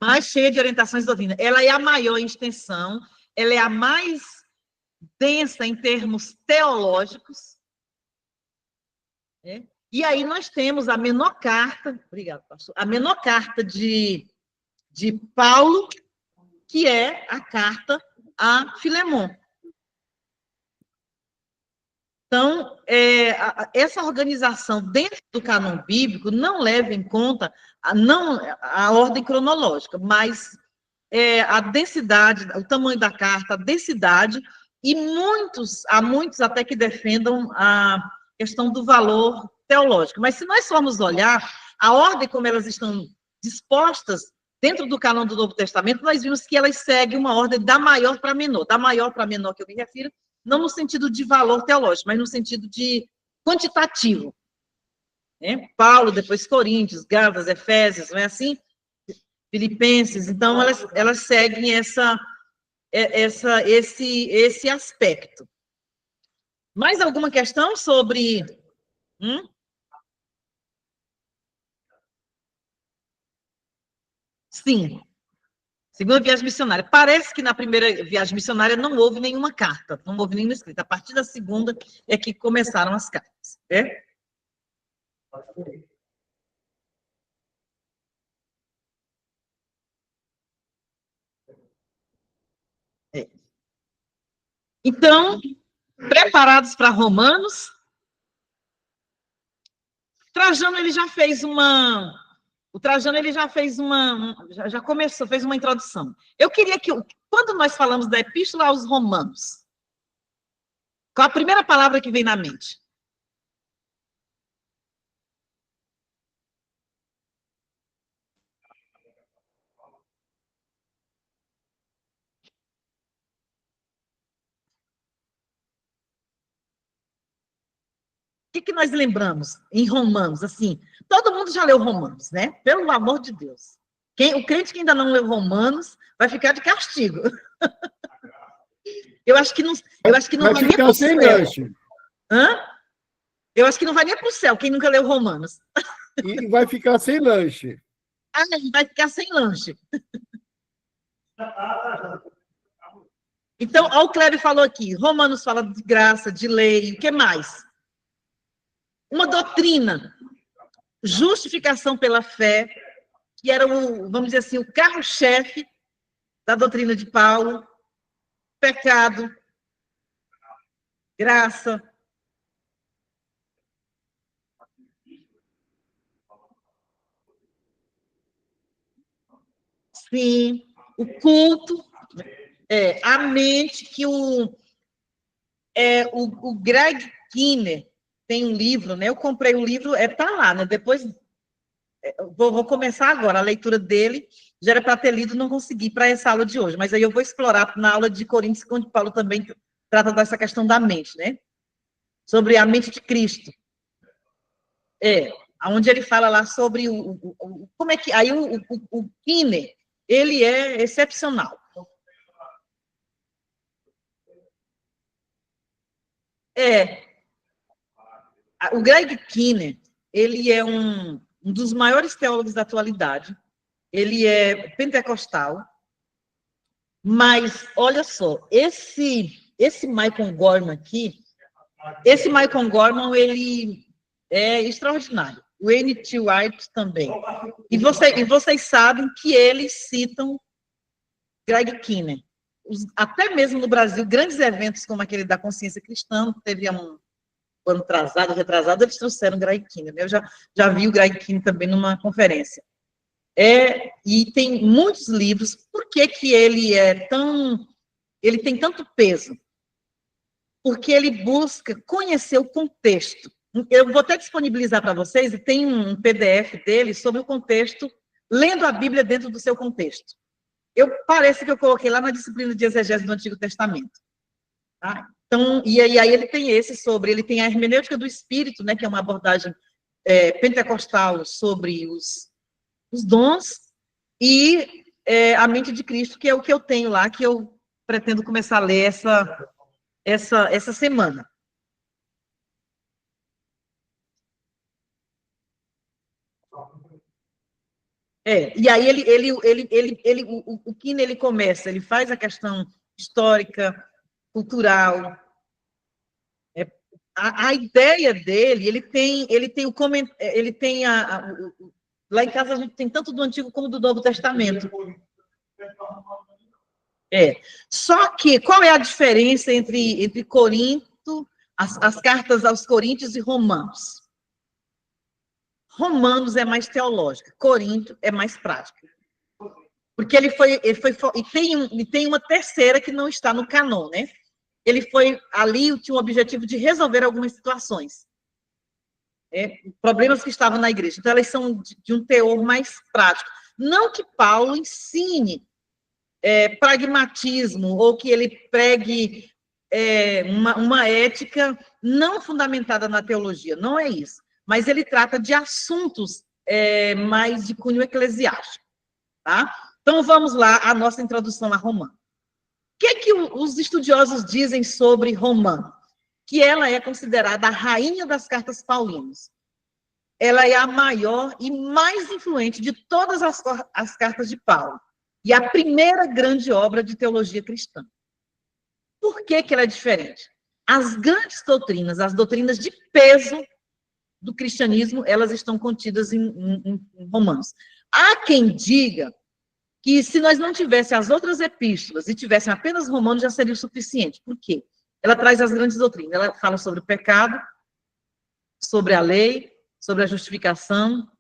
Mais cheia de orientações e doutrina. Ela é a maior em extensão, ela é a mais densa em termos teológicos. Né? E aí nós temos a menor carta, obrigado, pastor, a menor carta de Paulo, que é a carta a Filemon. Então, essa organização dentro do cânon bíblico não leva em conta a ordem cronológica, mas a densidade, o tamanho da carta, a densidade, e há muitos até que defendam a questão do valor teológico. Mas se nós formos olhar a ordem como elas estão dispostas dentro do cânon do Novo Testamento, nós vimos que elas seguem uma ordem da maior para menor. Da maior para menor que eu me refiro, não no sentido de valor teológico, mas no sentido de quantitativo. né? Paulo, depois Coríntios, Gálatas, Efésios, não é assim? Filipenses. Então, elas seguem esse aspecto. Mais alguma questão sobre... Sim. Segunda viagem missionária. Parece que na primeira viagem missionária não houve nenhuma carta, não houve nenhuma escrita. A partir da segunda é que começaram as cartas. É? É. Então, preparados para Romanos, Trajano ele já fez uma... O Trajano ele já fez já começou, fez uma introdução. Eu queria que, quando nós falamos da Epístola aos Romanos, qual a primeira palavra que vem na mente? O que nós lembramos em Romanos? Assim, todo mundo já leu Romanos, né? Pelo amor de Deus. O crente que ainda não leu Romanos vai ficar de castigo. Eu acho que não vai nem para o céu. Hã? Eu acho que não vai nem para o céu quem nunca leu Romanos. E vai ficar sem lanche. Ah, vai ficar sem lanche. Então, ó, o Kleber falou aqui, Romanos fala de graça, de lei, o que mais? Uma doutrina, justificação pela fé, que era vamos dizer assim, o carro-chefe da doutrina de Paulo, pecado, graça. Sim, o culto, a mente, que o Greg Kinnear tem um livro, né? Eu comprei o livro, tá lá, né? Depois vou começar agora a leitura dele. Já era para ter lido, não consegui para essa aula de hoje, mas aí eu vou explorar na aula de Coríntios, onde Paulo também trata dessa questão da mente, né? Sobre a mente de Cristo. Onde ele fala lá sobre como é que... Aí o Kinnear, ele é excepcional. O Greg Kinnear, ele é um dos maiores teólogos da atualidade. Ele é pentecostal, mas, olha só, esse Michael Gorman aqui, ele é extraordinário. O N.T. Wright também. E vocês sabem que eles citam Greg Kinnear. Até mesmo no Brasil, grandes eventos como aquele da Consciência Cristã, teve ano retrasado, eles trouxeram o Greg Kinnear. Eu já vi o Greg Kinnear também numa conferência. E tem muitos livros. Por que ele tem tanto peso? Porque ele busca conhecer o contexto. Eu vou até disponibilizar para vocês, e tem um PDF dele sobre o contexto, lendo a Bíblia dentro do seu contexto. Parece que eu coloquei lá na disciplina de exegese do Antigo Testamento. Tá? Então, e aí ele tem ele tem a hermenêutica do Espírito, né, que é uma abordagem pentecostal sobre os dons, e a mente de Cristo, que é o que eu tenho lá, que eu pretendo começar a ler essa semana. E aí o Kinnear, ele começa, ele faz a questão histórica, cultural. A ideia dele, ele tem o comentário, ele tem lá em casa a gente tem tanto do Antigo como do Novo Testamento. Só que, qual é a diferença entre Corinto, as cartas aos Coríntios e Romanos? Romanos é mais teológica, Corinto é mais prática. Porque ele foi e tem uma terceira que não está no canon, né? Ele tinha o objetivo de resolver algumas situações. Problemas que estavam na igreja. Então, elas são de um teor mais prático. Não que Paulo ensine pragmatismo, ou que ele pregue uma ética não fundamentada na teologia, não é isso. mas ele trata de assuntos mais de cunho eclesiástico, tá? Então, vamos lá, a nossa introdução a Romano. O que os estudiosos dizem sobre Romano? Que ela é considerada a rainha das cartas paulinas. Ela é a maior e mais influente de todas as cartas de Paulo, e a primeira grande obra de teologia cristã. Por que ela é diferente? As grandes doutrinas, as doutrinas de peso do cristianismo, elas estão contidas em Romanos. Há quem diga que se nós não tivéssemos as outras epístolas e tivéssemos apenas Romanos, já seria o suficiente. Por quê? Ela traz as grandes doutrinas. Ela fala sobre o pecado, sobre a lei, sobre a justificação.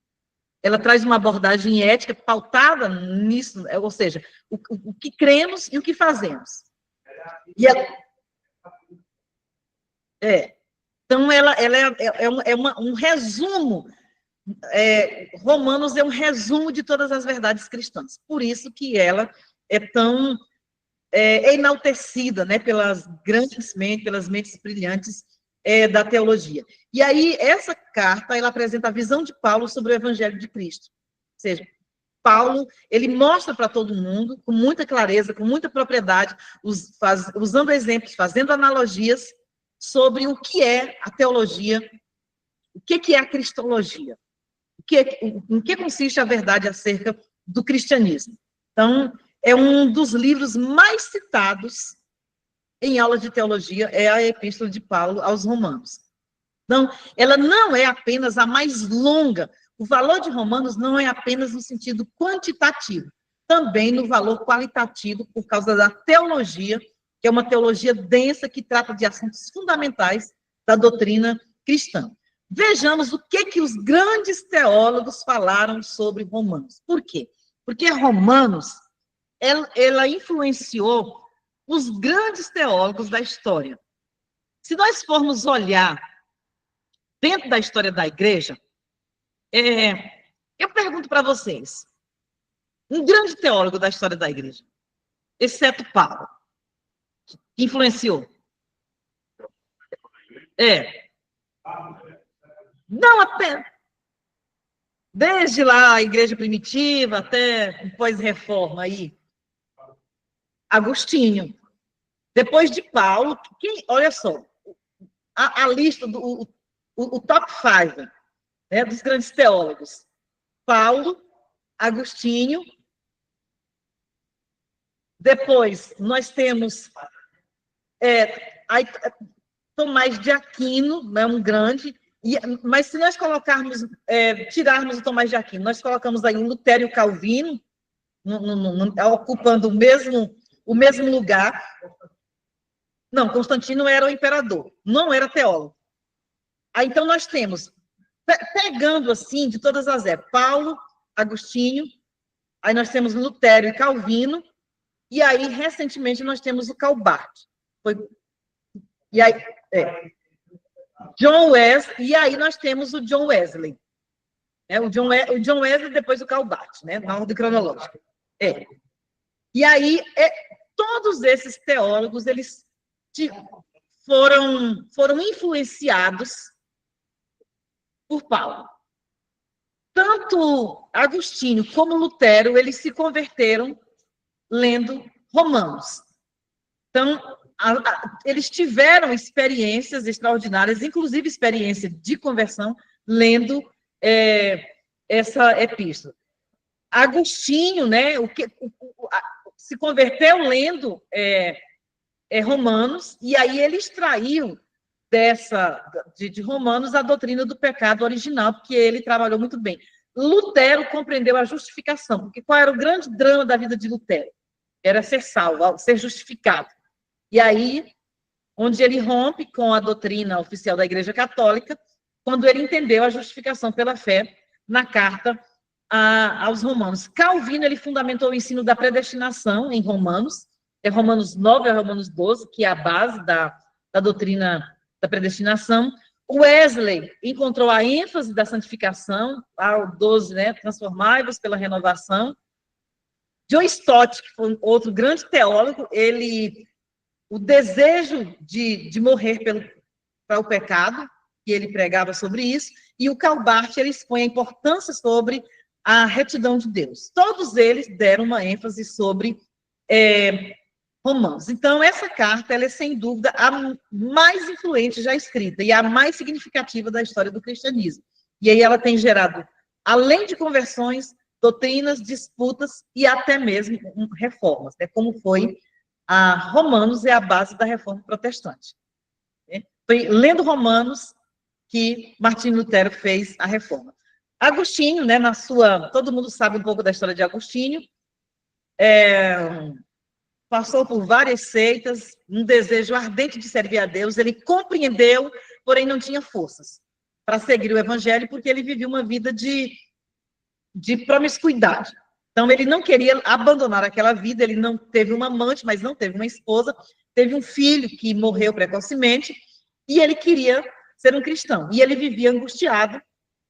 Ela traz uma abordagem ética pautada nisso, ou seja, o que cremos e o que fazemos. E então, ela é um resumo. Romanos é um resumo de todas as verdades cristãs. Por isso que ela é tão enaltecida, né, pelas grandes mentes, pelas mentes brilhantes da teologia. E aí, essa carta, ela apresenta a visão de Paulo sobre o Evangelho de Cristo. Ou seja, Paulo, ele mostra para todo mundo, com muita clareza, com muita propriedade, usando exemplos, fazendo analogias, sobre o que é a teologia, o que é a cristologia, em que consiste a verdade acerca do cristianismo. Então, é um dos livros mais citados em aulas de teologia, é a Epístola de Paulo aos Romanos. Então, ela não é apenas a mais longa, o valor de Romanos não é apenas no sentido quantitativo, também no valor qualitativo, por causa da teologia, que é uma teologia densa que trata de assuntos fundamentais da doutrina cristã. Vejamos o que os grandes teólogos falaram sobre Romanos. Por quê? Porque Romanos, ela influenciou os grandes teólogos da história. Se nós formos olhar dentro da história da igreja, eu pergunto para vocês, um grande teólogo da história da igreja, exceto Paulo, que influenciou. Não apenas. Desde lá, a igreja primitiva, até pós-reforma aí. Agostinho. Depois de Paulo, olha só, a lista, o top 5, né, dos grandes teólogos. Paulo, Agostinho. Depois, nós temos Tomás de Aquino, né, um grande. Mas se nós colocarmos, tirarmos o Tomás de Aquino, nós colocamos aí Lutero e o Calvino, ocupando o mesmo lugar. Não, Constantino era o imperador, não era teólogo. Aí, então, nós temos, pegando assim, de todas as épocas, Paulo, Agostinho, aí nós temos Lutero e Calvino, e aí, recentemente, nós temos o Calbart. E aí, John Wesley, e aí nós temos o John Wesley. O John Wesley depois o Calbart, né, na ordem cronológica. E aí, todos esses teólogos, eles foram influenciados por Paulo. Tanto Agostinho como Lutero, eles se converteram lendo Romanos. Então, eles tiveram experiências extraordinárias, inclusive experiência de conversão, lendo essa epístola. Agostinho, né, se converteu lendo Romanos, e aí ele extraiu de Romanos a doutrina do pecado original, porque ele trabalhou muito bem. Lutero compreendeu a justificação, porque qual era o grande drama da vida de Lutero? Era ser salvo, ser justificado. E aí, onde ele rompe com a doutrina oficial da Igreja Católica, quando ele entendeu a justificação pela fé na carta aos Romanos. Calvino, ele fundamentou o ensino da predestinação em Romanos, Romanos 9 a Romanos 12, que é a base da doutrina da predestinação. Wesley encontrou a ênfase da santificação, ao 12, né, transformai-vos pela renovação. John Stott, que foi outro grande teólogo, o desejo de morrer para o pecado, que ele pregava sobre isso, e o Calbart, ele expõe a importância sobre a retidão de Deus. Todos eles deram uma ênfase sobre Romanos. Então, essa carta, ela é, sem dúvida, a mais influente já escrita e a mais significativa da história do cristianismo. E aí ela tem gerado, além de conversões, doutrinas, disputas e até mesmo reformas, né? Como foi a Romanos é a base da reforma protestante. Né? Foi lendo Romanos que Martinho Lutero fez a reforma. Agostinho, né, todo mundo sabe um pouco da história de Agostinho, passou por várias seitas, um desejo ardente de servir a Deus, ele compreendeu, porém não tinha forças para seguir o evangelho, porque ele vivia uma vida de promiscuidade. Então, ele não queria abandonar aquela vida, ele não teve uma amante, mas não teve uma esposa, teve um filho que morreu precocemente, e ele queria ser um cristão. E ele vivia angustiado,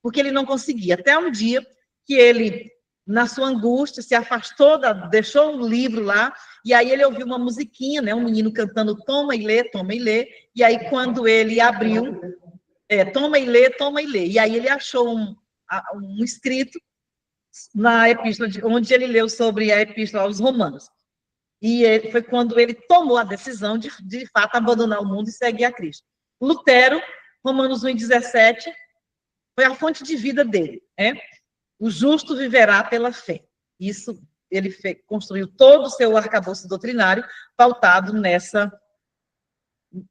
porque ele não conseguia. Até um dia que ele, na sua angústia, se afastou, deixou um livro lá, e aí ele ouviu uma musiquinha, né, um menino cantando toma e lê, e aí quando ele abriu, toma e lê, e aí ele achou um escrito na epístola, onde ele leu sobre a epístola aos Romanos. E foi quando ele tomou a decisão de fato, abandonar o mundo e seguir a Cristo. Lutero, Romanos 1,17, foi a fonte de vida dele. O justo viverá pela fé. Isso, ele construiu todo o seu arcabouço doutrinário pautado nessa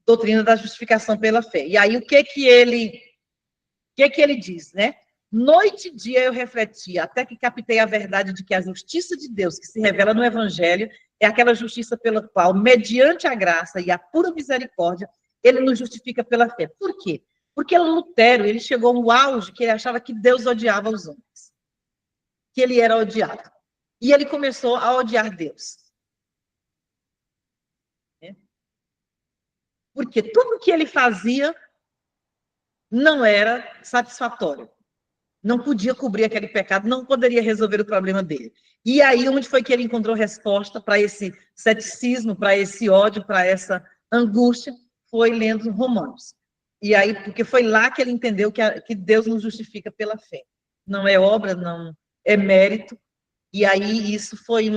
doutrina da justificação pela fé. E aí, o que ele diz, né? Noite e dia eu refleti, até que captei a verdade de que a justiça de Deus que se revela no Evangelho é aquela justiça pela qual, mediante a graça e a pura misericórdia, ele nos justifica pela fé. Por quê? Porque Lutero, ele chegou no auge que ele achava que Deus odiava os homens, que ele era odiado. E ele começou a odiar Deus. Porque tudo que ele fazia não era satisfatório. Não podia cobrir aquele pecado, não poderia resolver o problema dele. E aí, onde foi que ele encontrou resposta para esse ceticismo, para esse ódio, para essa angústia? Foi lendo Romanos. E aí, porque foi lá que ele entendeu que Deus nos justifica pela fé. Não é obra, não é mérito. E aí, isso foi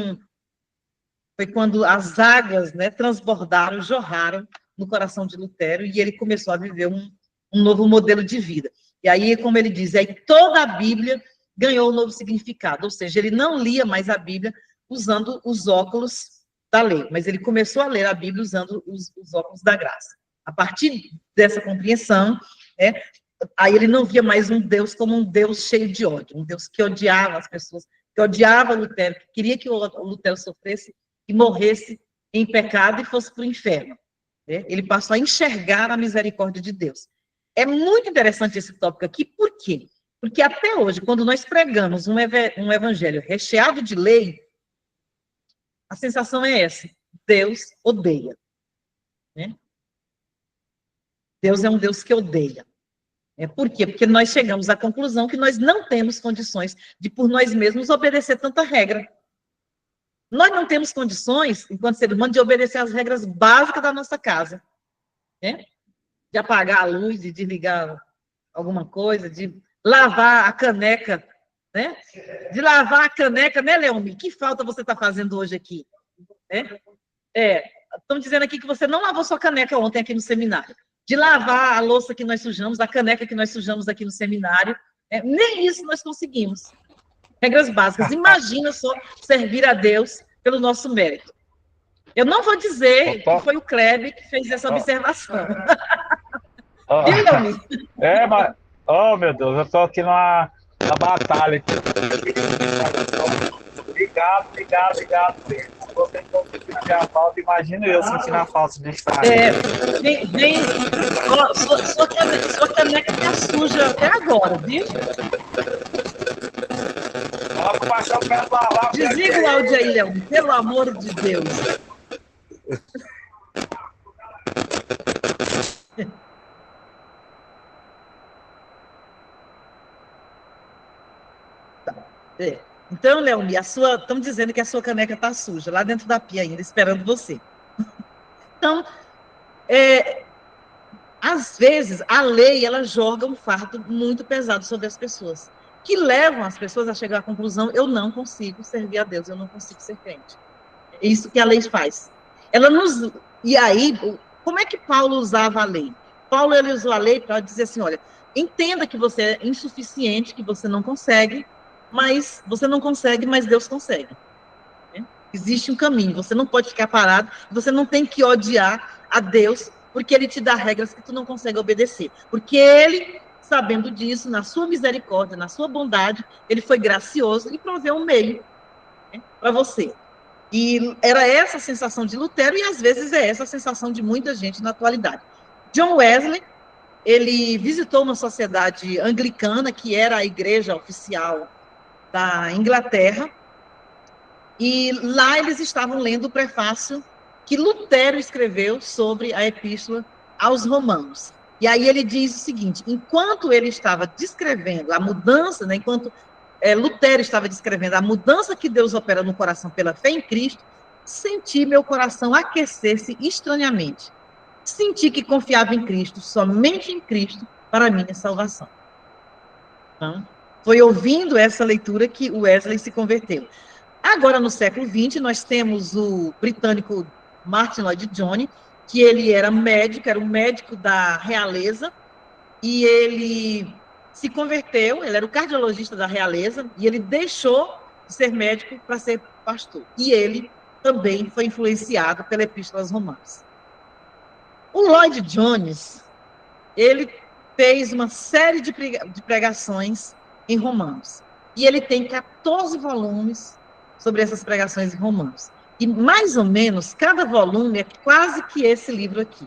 quando as águas, né, transbordaram, jorraram no coração de Lutero, e ele começou a viver um novo modelo de vida. E aí, como ele diz, aí toda a Bíblia ganhou um novo significado, ou seja, ele não lia mais a Bíblia usando os óculos da lei, mas ele começou a ler a Bíblia usando os óculos da graça. A partir dessa compreensão, aí ele não via mais um Deus como um Deus cheio de ódio, um Deus que odiava as pessoas, que odiava Lutero, que queria que o Lutero sofresse e morresse em pecado e fosse para o inferno. Ele passou a enxergar a misericórdia de Deus. É muito interessante esse tópico aqui, por quê? Porque até hoje, quando nós pregamos um evangelho recheado de lei, a sensação é essa: Deus odeia. Deus é um Deus que odeia. Por quê? Porque nós chegamos à conclusão que nós não temos condições de, por nós mesmos, obedecer tanta regra. Nós não temos condições, enquanto ser humano, de obedecer às regras básicas da nossa casa. De apagar a luz, de desligar alguma coisa, de lavar a caneca, né? De lavar a caneca, né, Leomi? Que falta você está fazendo hoje aqui? Estão dizendo aqui que você não lavou sua caneca ontem aqui no seminário. De lavar a louça que nós sujamos, a caneca que nós sujamos aqui no seminário. Nem isso nós conseguimos. Regras básicas. Imagina só servir a Deus pelo nosso mérito. Eu não vou dizer que foi o Kleber que fez essa observação. Mas... Oh, meu Deus, eu estou aqui na batalha. Aqui. Obrigado. Você não sentir a falta, imagina eu sentindo a falta de estar. Sua caneca está suja até agora, viu? Desliga o áudio aí, Léo, pelo amor de Deus. Então, Leomi, estão dizendo que a sua caneca está suja, lá dentro da pia ainda, esperando você. Então, às vezes, a lei, ela joga um fardo muito pesado sobre as pessoas, que levam as pessoas a chegar à conclusão, eu não consigo servir a Deus, eu não consigo ser crente. É isso que a lei faz. Ela nos... E aí, como é que Paulo usava a lei? Paulo, ele usou a lei para dizer assim, olha, entenda que você é insuficiente, que você não consegue, mas Deus consegue. Né? Existe um caminho, você não pode ficar parado, você não tem que odiar a Deus, porque ele te dá regras que tu não consegue obedecer. Porque ele, sabendo disso, na sua misericórdia, na sua bondade, ele foi gracioso e proveu um meio, né, para você. E era essa a sensação de Lutero, e às vezes é essa a sensação de muita gente na atualidade. John Wesley, ele visitou uma sociedade anglicana, que era a igreja oficial da Inglaterra, e lá eles estavam lendo o prefácio que Lutero escreveu sobre a Epístola aos Romanos. E aí ele diz o seguinte: enquanto ele estava descrevendo a mudança, né, enquanto Lutero estava descrevendo a mudança que Deus opera no coração pela fé em Cristo, senti meu coração aquecer-se estranhamente. Senti que confiava em Cristo, somente em Cristo, para a minha salvação. Então, foi ouvindo essa leitura que Wesley se converteu. Agora, no século XX, nós temos o britânico Martin Lloyd Jones, que ele era um médico da realeza, e ele se converteu, ele era o cardiologista da realeza, e ele deixou de ser médico para ser pastor. E ele também foi influenciado pela Epístola aos Romanos. O Lloyd Jones, ele fez uma série de pregações em Romanos. E ele tem 14 volumes sobre essas pregações em Romanos. E, mais ou menos, cada volume é quase que esse livro aqui.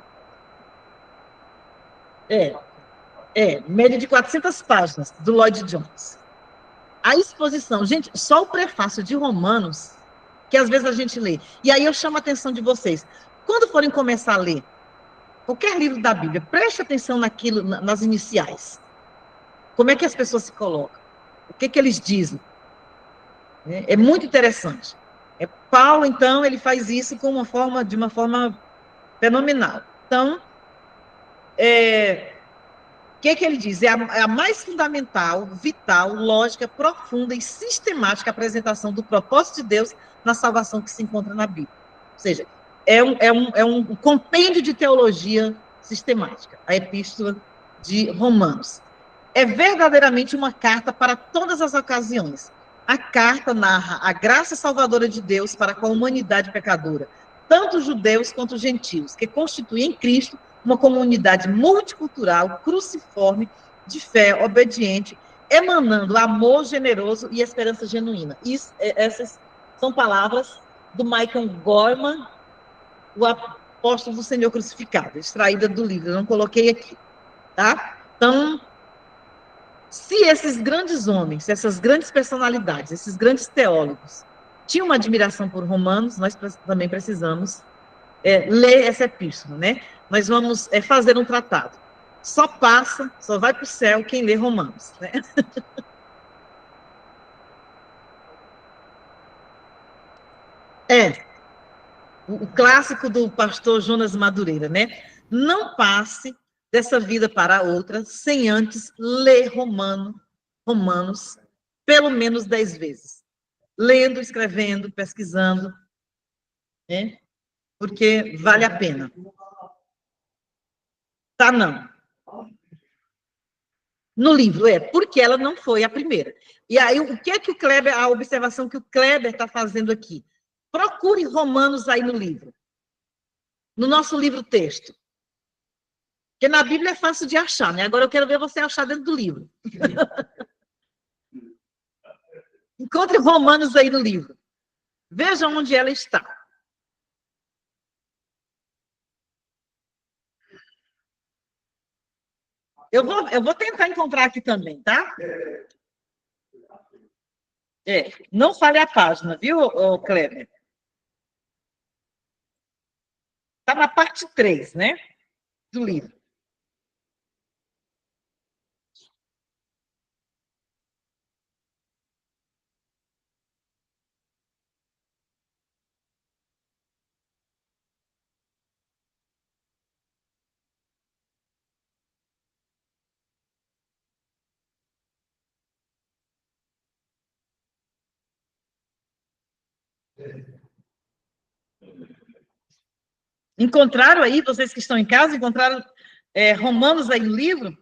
Média de 400 páginas, do Lloyd Jones. A exposição, gente, só o prefácio de Romanos, que às vezes a gente lê. E aí eu chamo a atenção de vocês. Quando forem começar a ler qualquer livro da Bíblia, preste atenção naquilo, nas iniciais. Como é que as pessoas se colocam? O que eles dizem? É muito interessante. Paulo, então, ele faz isso de uma forma fenomenal. Então, o que ele diz? É a mais fundamental, vital, lógica, profunda e sistemática apresentação do propósito de Deus na salvação que se encontra na Bíblia. Ou seja, é um compêndio de teologia sistemática, a Epístola de Romanos. É verdadeiramente uma carta para todas as ocasiões. A carta narra a graça salvadora de Deus para com a humanidade pecadora, tanto os judeus quanto os gentios, que constituem em Cristo uma comunidade multicultural, cruciforme, de fé, obediente, emanando amor generoso e esperança genuína. Essas são palavras do Michael Gorman, o apóstolo do Senhor crucificado, extraída do livro, eu não coloquei aqui, tá? Então, se esses grandes homens, essas grandes personalidades, esses grandes teólogos tinham uma admiração por Romanos, nós também precisamos ler essa epístola, né? Nós vamos fazer um tratado. Só vai para o céu quem lê Romanos, né? O clássico do pastor Jonas Madureira, né? Não passe dessa vida para outra sem antes ler Romanos pelo menos 10 vezes. Lendo, escrevendo, pesquisando, né? Porque vale a pena. Tá, não. No livro, porque ela não foi a primeira. E aí, o que é que a observação que o Kleber está fazendo aqui? Procure Romanos aí no livro. No nosso livro-texto. Porque na Bíblia é fácil de achar, né? Agora eu quero ver você achar dentro do livro. Encontre Romanos aí no livro. Veja onde ela está. Eu vou tentar encontrar aqui também, tá? Não fale a página, viu, Kleber? Está na parte 3, né? Do livro. Encontraram aí, vocês que estão em casa, encontraram Romanos aí no livro?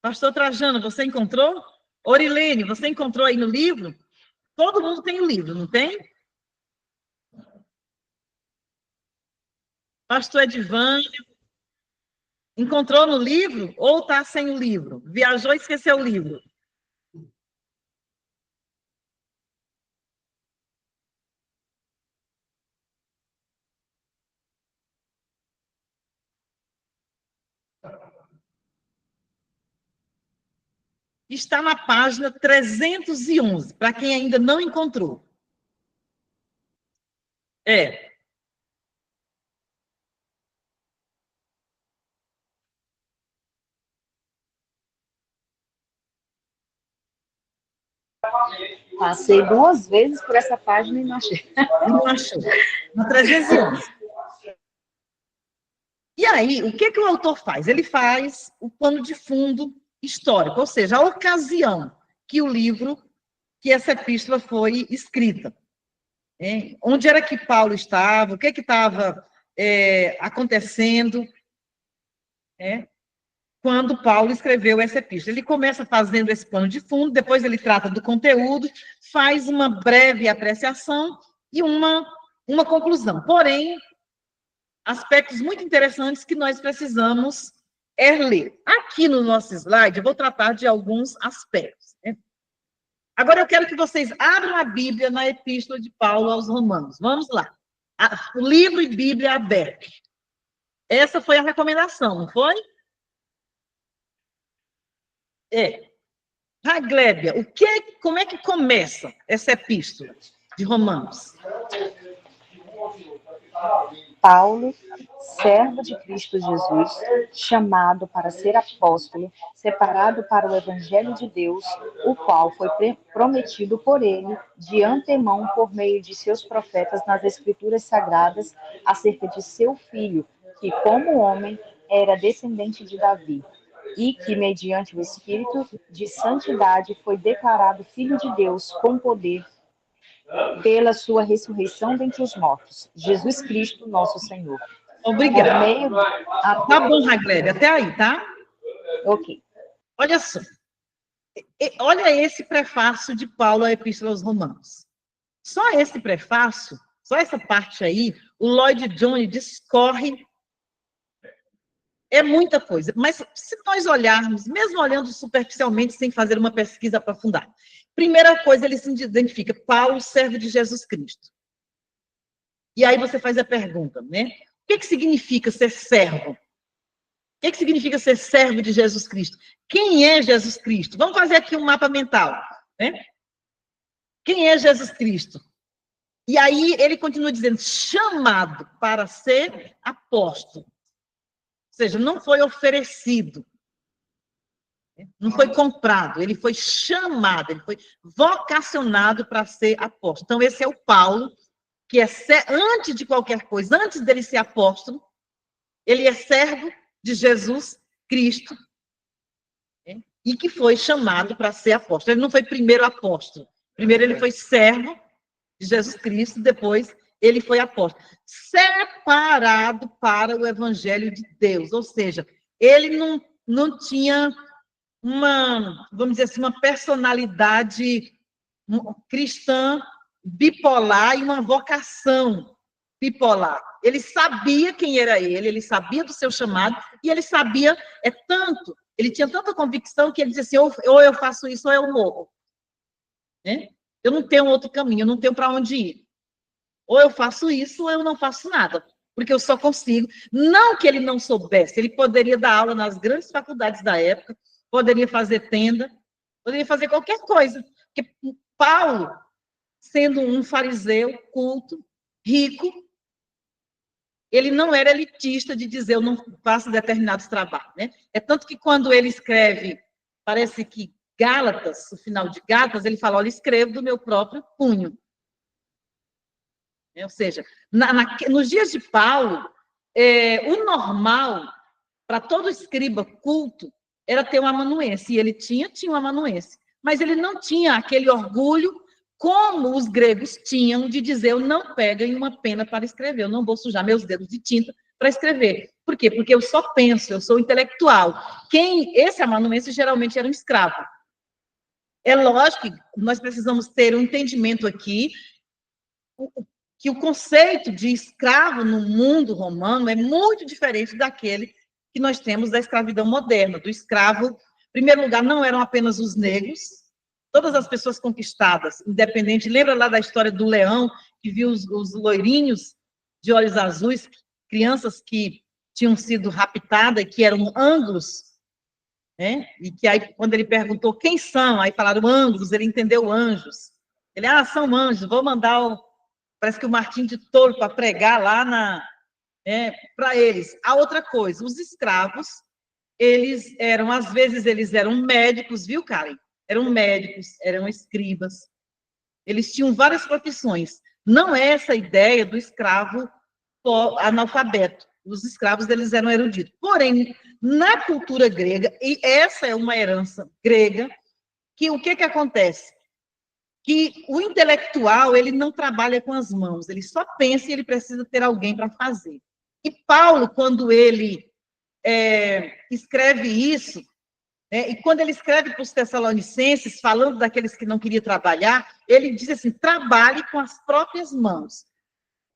Pastor Trajano, você encontrou? Orilene, você encontrou aí no livro? Todo mundo tem o livro, não tem? Pastor Edivânio, encontrou no livro ou está sem o livro? Viajou e esqueceu o livro? Está na página 311, para quem ainda não encontrou. Passei 2 vezes por essa página e não achei. Não achou. Na 311. E aí, o que o autor faz? Ele faz o pano de fundo histórico, ou seja, a ocasião que o livro, que essa epístola foi escrita. Onde era que Paulo estava, o que estava acontecendo, quando Paulo escreveu essa epístola. Ele começa fazendo esse pano de fundo, depois ele trata do conteúdo, faz uma breve apreciação e uma conclusão. Porém, aspectos muito interessantes que nós precisamos ler. Aqui no nosso slide, eu vou tratar de alguns aspectos. Agora, eu quero que vocês abram a Bíblia na Epístola de Paulo aos Romanos. Vamos lá. O livro e Bíblia aberto. Essa foi a recomendação, não foi? Glébia, como é que começa essa epístola de Romanos? Paulo, servo de Cristo Jesus, chamado para ser apóstolo, separado para o evangelho de Deus, o qual foi prometido por ele de antemão por meio de seus profetas nas Escrituras Sagradas acerca de seu filho, que como homem era descendente de Davi, e que mediante o Espírito de santidade foi declarado Filho de Deus com poder pela sua ressurreição dentre os mortos, Jesus Cristo, nosso Senhor. Obrigada. Tá bom, Glébia, até aí, tá? Ok. Olha só. Olha esse prefácio de Paulo à Epístola aos Romanos. Só esse prefácio, só essa parte aí, o Lloyd Jones discorre. É muita coisa. Mas se nós olharmos, mesmo olhando superficialmente, sem fazer uma pesquisa aprofundada, primeira coisa, ele se identifica, Paulo, servo de Jesus Cristo. E aí você faz a pergunta, né? O que significa ser servo? O que significa ser servo de Jesus Cristo? Quem é Jesus Cristo? Vamos fazer aqui um mapa mental, né? Quem é Jesus Cristo? E aí ele continua dizendo, chamado para ser apóstolo. Ou seja, não foi oferecido. Não foi comprado, ele foi chamado, ele foi vocacionado para ser apóstolo. Então, esse é o Paulo, que antes de qualquer coisa, antes dele ser apóstolo, ele é servo de Jesus Cristo, e que foi chamado para ser apóstolo. Ele não foi primeiro apóstolo. Primeiro ele foi servo de Jesus Cristo, depois ele foi apóstolo. Separado para o evangelho de Deus. Ou seja, ele não tinha vamos dizer assim, uma personalidade cristã bipolar e uma vocação bipolar. Ele sabia quem era ele sabia do seu chamado, e ele sabia, ele tinha tanta convicção que ele dizia assim, ou eu faço isso ou eu morro. Eu não tenho outro caminho, eu não tenho para onde ir. Ou eu faço isso ou eu não faço nada, porque eu só consigo. Não que ele não soubesse, ele poderia dar aula nas grandes faculdades da época, poderia fazer tenda, poderia fazer qualquer coisa. Porque Paulo, sendo um fariseu culto, rico, ele não era elitista de dizer eu não faço determinados trabalhos, né? É tanto que quando ele escreve, parece que Gálatas, o final de Gálatas, ele fala, olha, escrevo do meu próprio punho. Ou seja, nos dias de Paulo, o normal para todo escriba culto era ter um amanuense, e ele tinha um amanuense, mas ele não tinha aquele orgulho como os gregos tinham de dizer: eu não pego em uma pena para escrever, eu não vou sujar meus dedos de tinta para escrever. Por quê? Porque eu só penso, eu sou intelectual. Esse amanuense geralmente era um escravo. É lógico que nós precisamos ter um entendimento aqui que o conceito de escravo no mundo romano é muito diferente daquele que nós temos da escravidão moderna. Do escravo, em primeiro lugar, não eram apenas os negros, todas as pessoas conquistadas, independente. Lembra lá da história do leão, que viu os loirinhos de olhos azuis, crianças que tinham sido raptadas, que eram ângulos, né? E que aí, quando ele perguntou quem são, aí falaram ângulos, ele entendeu anjos. Ele, são anjos, vou mandar parece que o Martim de Touro para pregar lá para eles. A outra coisa, os escravos, às vezes eles eram médicos, viu, Karen? Eram médicos, eram escribas. Eles tinham várias profissões. Não é essa ideia do escravo analfabeto. Os escravos, eles eram eruditos. Porém, na cultura grega, e essa é uma herança grega, que o que acontece? Que o intelectual, ele não trabalha com as mãos, ele só pensa e ele precisa ter alguém para fazer. E Paulo, quando ele escreve isso, e quando ele escreve para os Tessalonicenses, falando daqueles que não queriam trabalhar, ele diz assim: trabalhe com as próprias mãos.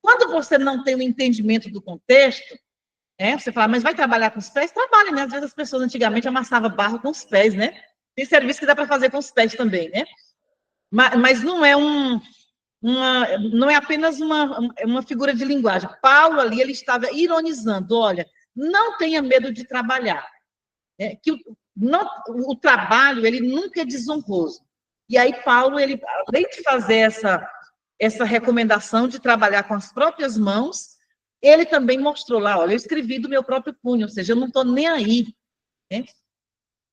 Quando você não tem o entendimento do contexto, você fala, mas vai trabalhar com os pés? Trabalha, né? Às vezes as pessoas antigamente amassavam barro com os pés, né? Tem serviço que dá para fazer com os pés também, né? Mas não é não é apenas uma figura de linguagem. Paulo ali, ele estava ironizando: olha, não tenha medo de trabalhar. Que o trabalho, ele nunca é desonroso. E aí Paulo, ele, além de fazer essa recomendação de trabalhar com as próprias mãos, ele também mostrou lá: olha, eu escrevi do meu próprio punho, ou seja, eu não estou nem aí, né,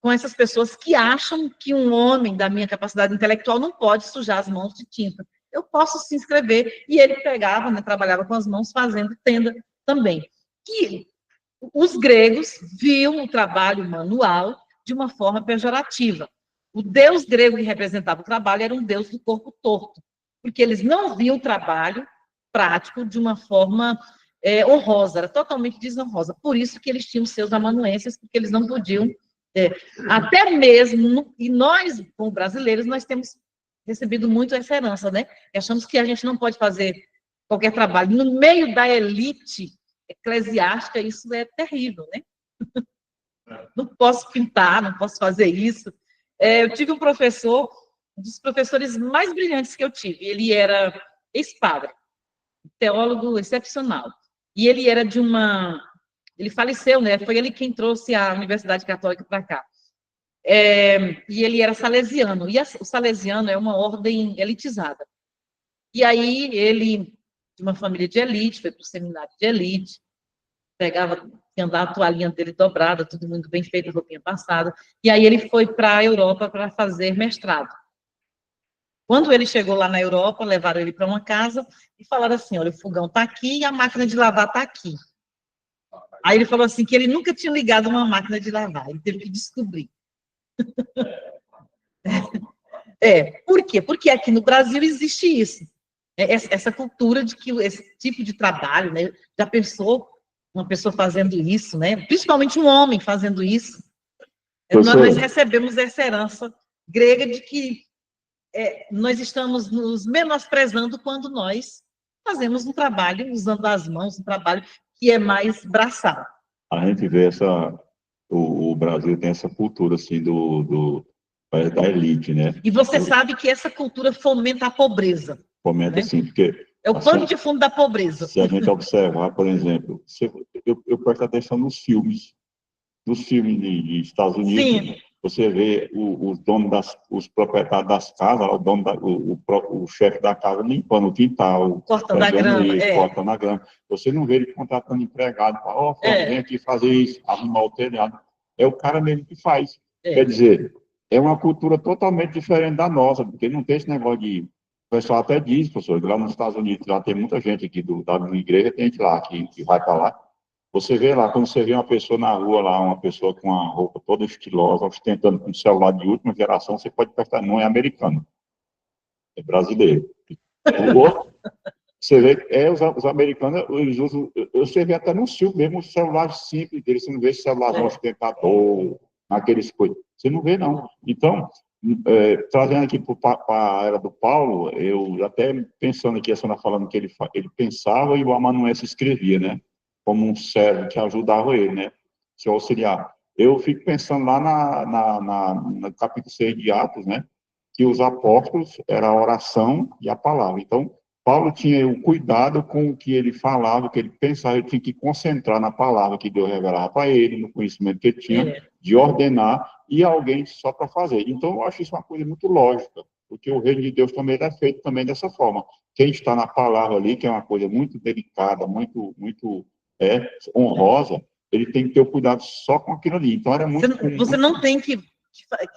com essas pessoas que acham que um homem da minha capacidade intelectual não pode sujar as mãos de tinta. Eu posso sim escrever. E ele pegava, né, trabalhava com as mãos fazendo tenda também. E os gregos viam o trabalho manual de uma forma pejorativa. O deus grego que representava o trabalho era um deus do corpo torto, porque eles não viam o trabalho prático de uma forma honrosa, era totalmente desonrosa. Por isso que eles tinham seus amanuenses, porque eles não podiam até mesmo, e nós, como brasileiros, nós temos recebido muito essa herança, né? E achamos que a gente não pode fazer qualquer trabalho. No meio da elite eclesiástica, isso é terrível, né? Não posso pintar, não posso fazer isso. Eu tive um professor, um dos professores mais brilhantes que eu tive. Ele era ex-padre, teólogo excepcional. E ele era ele faleceu, né? Foi ele quem trouxe a Universidade Católica para cá. E ele era salesiano. E o salesiano é uma ordem elitizada. E aí ele, de uma família de elite, foi para o seminário de elite, andava a toalhinha dele dobrada, tudo muito bem feito, a roupinha passada. E aí ele foi para a Europa para fazer mestrado. Quando ele chegou lá na Europa, levaram ele para uma casa e falaram assim: olha, o fogão está aqui e a máquina de lavar está aqui. Aí ele falou assim que ele nunca tinha ligado uma máquina de lavar, ele teve que descobrir. Por quê? Porque aqui no Brasil existe isso. Essa cultura de que esse tipo de trabalho, né? Já pensou uma pessoa fazendo isso, né? Principalmente um homem fazendo isso. Nós recebemos essa herança grega de que nós estamos nos menosprezando quando nós fazemos um trabalho usando as mãos, um trabalho que é mais braçal. A gente vê o Brasil tem essa cultura assim da elite, né? E você sabe que essa cultura fomenta a pobreza. Fomenta, né? Assim, porque é o pano de fundo da pobreza. Se a gente observar, por exemplo, eu presto atenção nos filmes dos Estados Unidos. Sim. Você vê os donos os proprietários das casas, o chefe da casa limpando o quintal, cortando a grama, cortando a grama. Você não vê ele contratando empregado para vem aqui fazer isso, arrumar o telhado. É o cara mesmo que faz. Quer dizer, é uma cultura totalmente diferente da nossa, porque não tem esse negócio de pessoal até diz, professor, que lá nos Estados Unidos já tem muita gente aqui da minha igreja, tem gente lá que vai para lá. Você vê lá, quando você vê uma pessoa na rua lá, uma pessoa com uma roupa toda estilosa, ostentando com um celular de última geração, você pode prestar, não é americano, é brasileiro. O outro, você vê, os americanos, eles usam, você vê até no filme mesmo, o celular simples deles, você não vê esse celular ostentador, aqueles coisas, você não vê, não. Então, trazendo aqui para a era do Paulo, eu até pensando aqui, a senhora falando que ele pensava e o amanuense escrevia, né? Como um servo que ajudava ele, né? Se auxiliar. Eu fico pensando lá no capítulo 6 de Atos, né? Que os apóstolos era a oração e a palavra. Então, Paulo tinha o cuidado com o que ele falava, o que ele pensava, ele tinha que concentrar na palavra que Deus revelava para ele, no conhecimento que ele tinha, de ordenar, e alguém só para fazer. Então, eu acho isso uma coisa muito lógica, porque o reino de Deus também é feito também dessa forma. Quem está na palavra ali, que é uma coisa muito delicada, muito honrosa, ele tem que ter o cuidado só com aquilo ali. Então, era muito... Você não tem que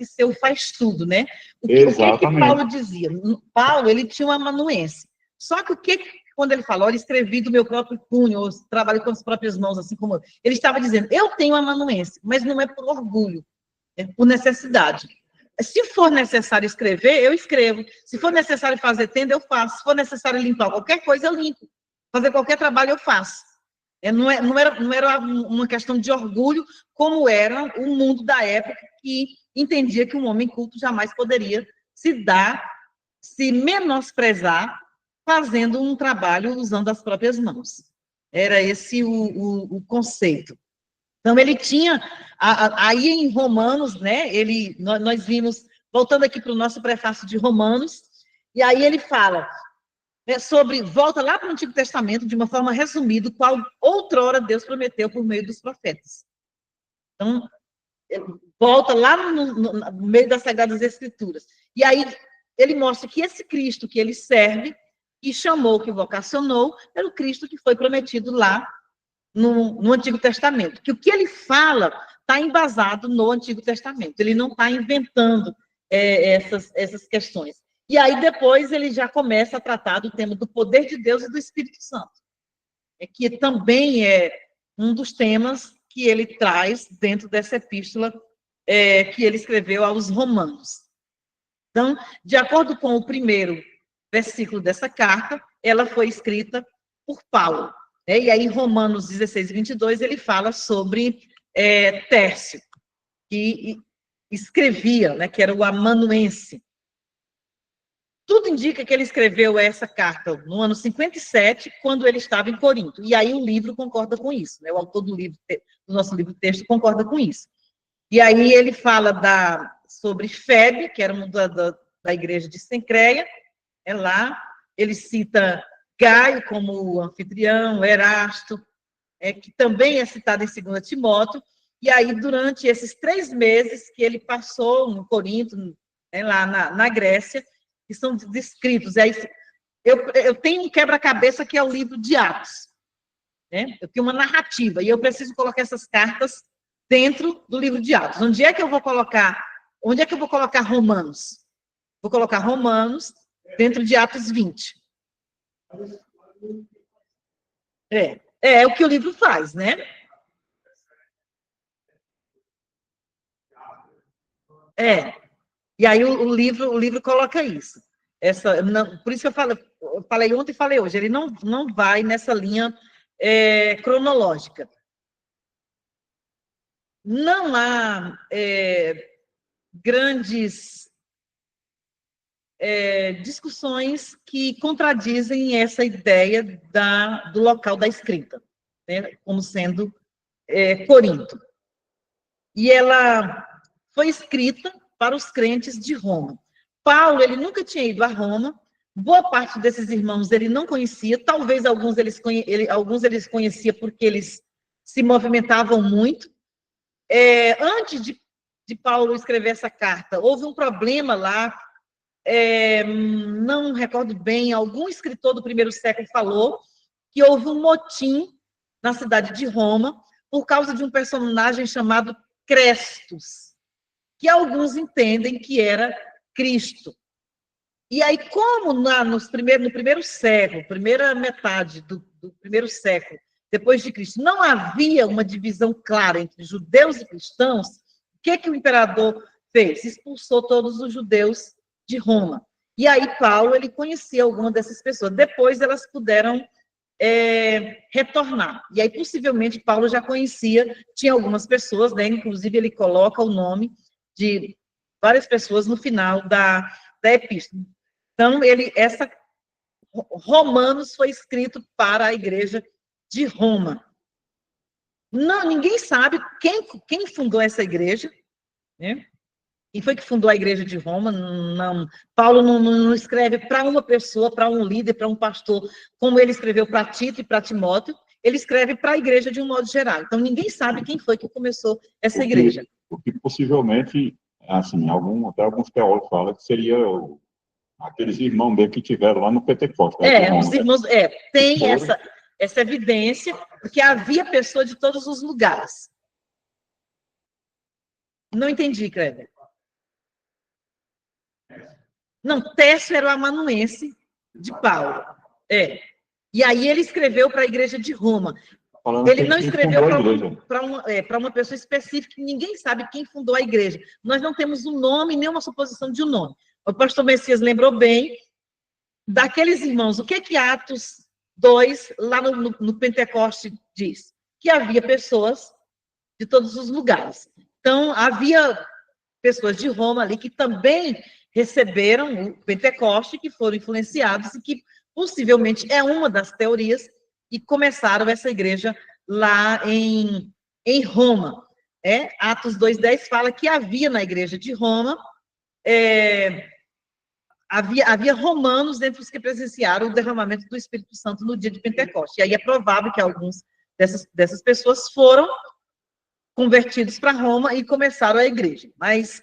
ser o faz tudo, né? O que Paulo dizia? Paulo, ele tinha um amanuense. Só que quando ele falou, eu escrevi do meu próprio punho, ou trabalho com as próprias mãos, assim como ele estava dizendo, eu tenho um amanuense, mas não é por orgulho, é por necessidade. Se for necessário escrever, eu escrevo. Se for necessário fazer tenda, eu faço. Se for necessário limpar qualquer coisa, eu limpo. Fazer qualquer trabalho, eu faço. Não era uma questão de orgulho, como era o mundo da época, que entendia que um homem culto jamais poderia se menosprezar, fazendo um trabalho usando as próprias mãos. Era esse o conceito. Então, ele tinha, aí em Romanos, né, nós vimos, voltando aqui para o nosso prefácio de Romanos, e aí ele fala, né, volta lá para o Antigo Testamento, de uma forma resumida, qual outrora Deus prometeu por meio dos profetas. Então, volta lá no meio das Sagradas Escrituras. E aí ele mostra que esse Cristo que ele serve, que chamou, que vocacionou, era o Cristo que foi prometido lá no Antigo Testamento. Que o que ele fala está embasado no Antigo Testamento. Ele não está inventando essas questões. E aí depois ele já começa a tratar do tema do poder de Deus e do Espírito Santo. Que também é um dos temas que ele traz dentro dessa epístola que ele escreveu aos Romanos. Então, de acordo com o primeiro versículo dessa carta, ela foi escrita por Paulo. E aí, em Romanos 16, 22, ele fala sobre Tércio, que escrevia, né, que era o amanuense. Tudo indica que ele escreveu essa carta no ano 57, quando ele estava em Corinto. E aí o livro concorda com isso, né? O autor do nosso livro texto concorda com isso. E aí ele fala sobre Febe, que era uma da igreja de Cencreia, lá. Ele cita Gaio como anfitrião, Erasto, que também é citado em 2 Timóteo. E aí, durante esses 3 meses que ele passou no Corinto, lá na Grécia, que são descritos. Aí, eu tenho um quebra-cabeça que é o livro de Atos. Né? Eu tenho uma narrativa, e eu preciso colocar essas cartas dentro do livro de Atos. Onde é que eu vou colocar Romanos? Vou colocar Romanos dentro de Atos 20. É o que o livro faz, né? E aí o livro coloca isso. Por isso que eu falei ontem e falei hoje, ele não vai nessa linha cronológica. Não há grandes discussões que contradizem essa ideia do local da escrita, né, como sendo Corinto. E ela foi escrita para os crentes de Roma. Paulo, ele nunca tinha ido a Roma, boa parte desses irmãos ele não conhecia, talvez alguns eles conhecia porque eles se movimentavam muito. Antes de Paulo escrever essa carta, houve um problema lá, não recordo bem, algum escritor do primeiro século falou que houve um motim na cidade de Roma por causa de um personagem chamado Crestus, que alguns entendem que era Cristo. E aí, como no primeiro século, primeira metade do primeiro século depois de Cristo, não havia uma divisão clara entre judeus e cristãos, o que o imperador fez? Expulsou todos os judeus de Roma. E aí Paulo, ele conhecia algumas dessas pessoas. Depois elas puderam retornar. E aí, possivelmente, Paulo já conhecia, tinha algumas pessoas, né? Inclusive ele coloca o nome de várias pessoas no final da epístola. Então, Romanos foi escrito para a igreja de Roma. Não, ninguém sabe quem fundou essa igreja, né? Quem foi que fundou a igreja de Roma? Não, Paulo não escreve para uma pessoa, para um líder, para um pastor, como ele escreveu para Tito e para Timóteo, ele escreve para a igreja de um modo geral. Então, ninguém sabe quem foi que começou essa igreja. Porque possivelmente, assim, até alguns teólogos falam que seria aqueles irmãos dele que tiveram lá no Pentecostes. Os irmãos, tem essa evidência, porque havia pessoas de todos os lugares. Não entendi, Kleber. Não, Tércio era o amanuense de Paulo. E aí ele escreveu para a igreja de Roma. Ele não escreveu para uma pessoa específica, ninguém sabe quem fundou a igreja. Nós não temos um nome, nem uma suposição de um nome. O pastor Messias lembrou bem daqueles irmãos. O que Atos 2, lá no Pentecoste, diz? Que havia pessoas de todos os lugares. Então, havia pessoas de Roma ali que também receberam o Pentecoste, que foram influenciados e que possivelmente é uma das teorias e começaram essa igreja lá em Roma. Atos 2:10 fala que havia na igreja de Roma, havia romanos entre os que presenciaram o derramamento do Espírito Santo no dia de Pentecoste. E aí é provável que alguns dessas pessoas foram convertidos para Roma e começaram a igreja. Mas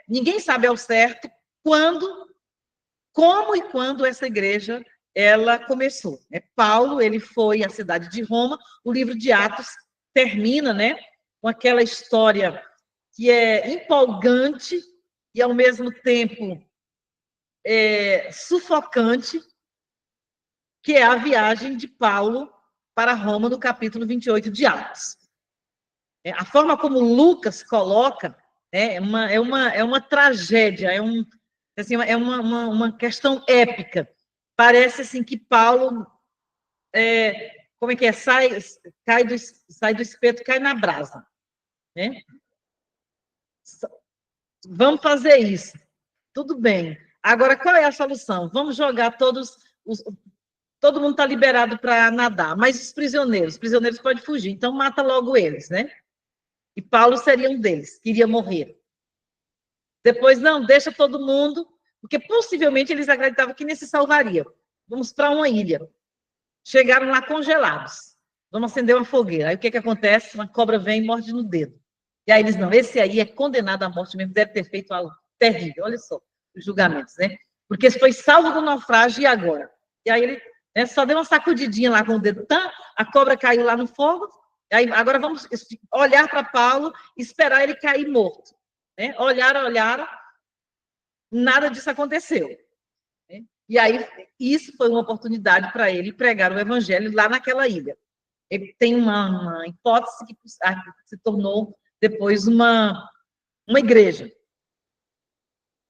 ninguém sabe ao certo como e quando essa igreja ela começou. Paulo, ele foi à cidade de Roma. O livro de Atos termina, né, com aquela história que é empolgante e, ao mesmo tempo, sufocante, que é a viagem de Paulo para Roma, no capítulo 28 de Atos. A forma como Lucas coloca é uma tragédia, é uma questão épica. Parece assim que Paulo, como é que é? Sai do espeto, cai na brasa. Né? Vamos fazer isso. Tudo bem. Agora, qual é a solução? Vamos jogar todo mundo está liberado para nadar, mas os prisioneiros podem fugir, então mata logo eles, né? E Paulo seria um deles, que iria morrer. Depois, não, deixa todo mundo, porque possivelmente eles acreditavam que nem se salvaria. Vamos para uma ilha. Chegaram lá congelados. Vamos acender uma fogueira. Aí o que acontece? Uma cobra vem e morde no dedo. E aí eles, não, esse aí é condenado à morte mesmo, deve ter feito algo terrível. Olha só, os julgamentos, né? Porque foi salvo do naufrágio e agora? E aí ele só deu uma sacudidinha lá com o dedo, a cobra caiu lá no fogo, aí agora vamos olhar para Paulo e esperar ele cair morto. Né? Olharam, nada disso aconteceu. Né? E aí, isso foi uma oportunidade para ele pregar o evangelho lá naquela ilha. Ele tem uma hipótese que se tornou depois uma igreja.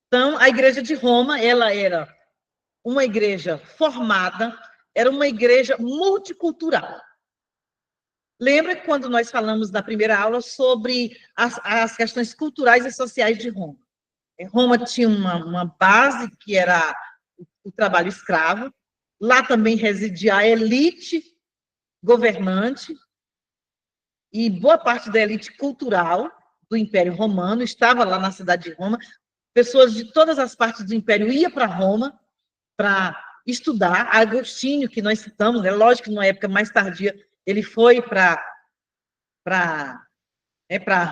Então, a igreja de Roma, ela era uma igreja formada, era uma igreja multicultural. Lembra quando nós falamos na primeira aula sobre as questões culturais e sociais de Roma? Roma tinha uma base que era o trabalho escravo, lá também residia a elite governante, e boa parte da elite cultural do Império Romano estava lá na cidade de Roma. Pessoas de todas as partes do Império iam para Roma para estudar. Agostinho, que nós citamos, lógico que numa época mais tardia ele foi para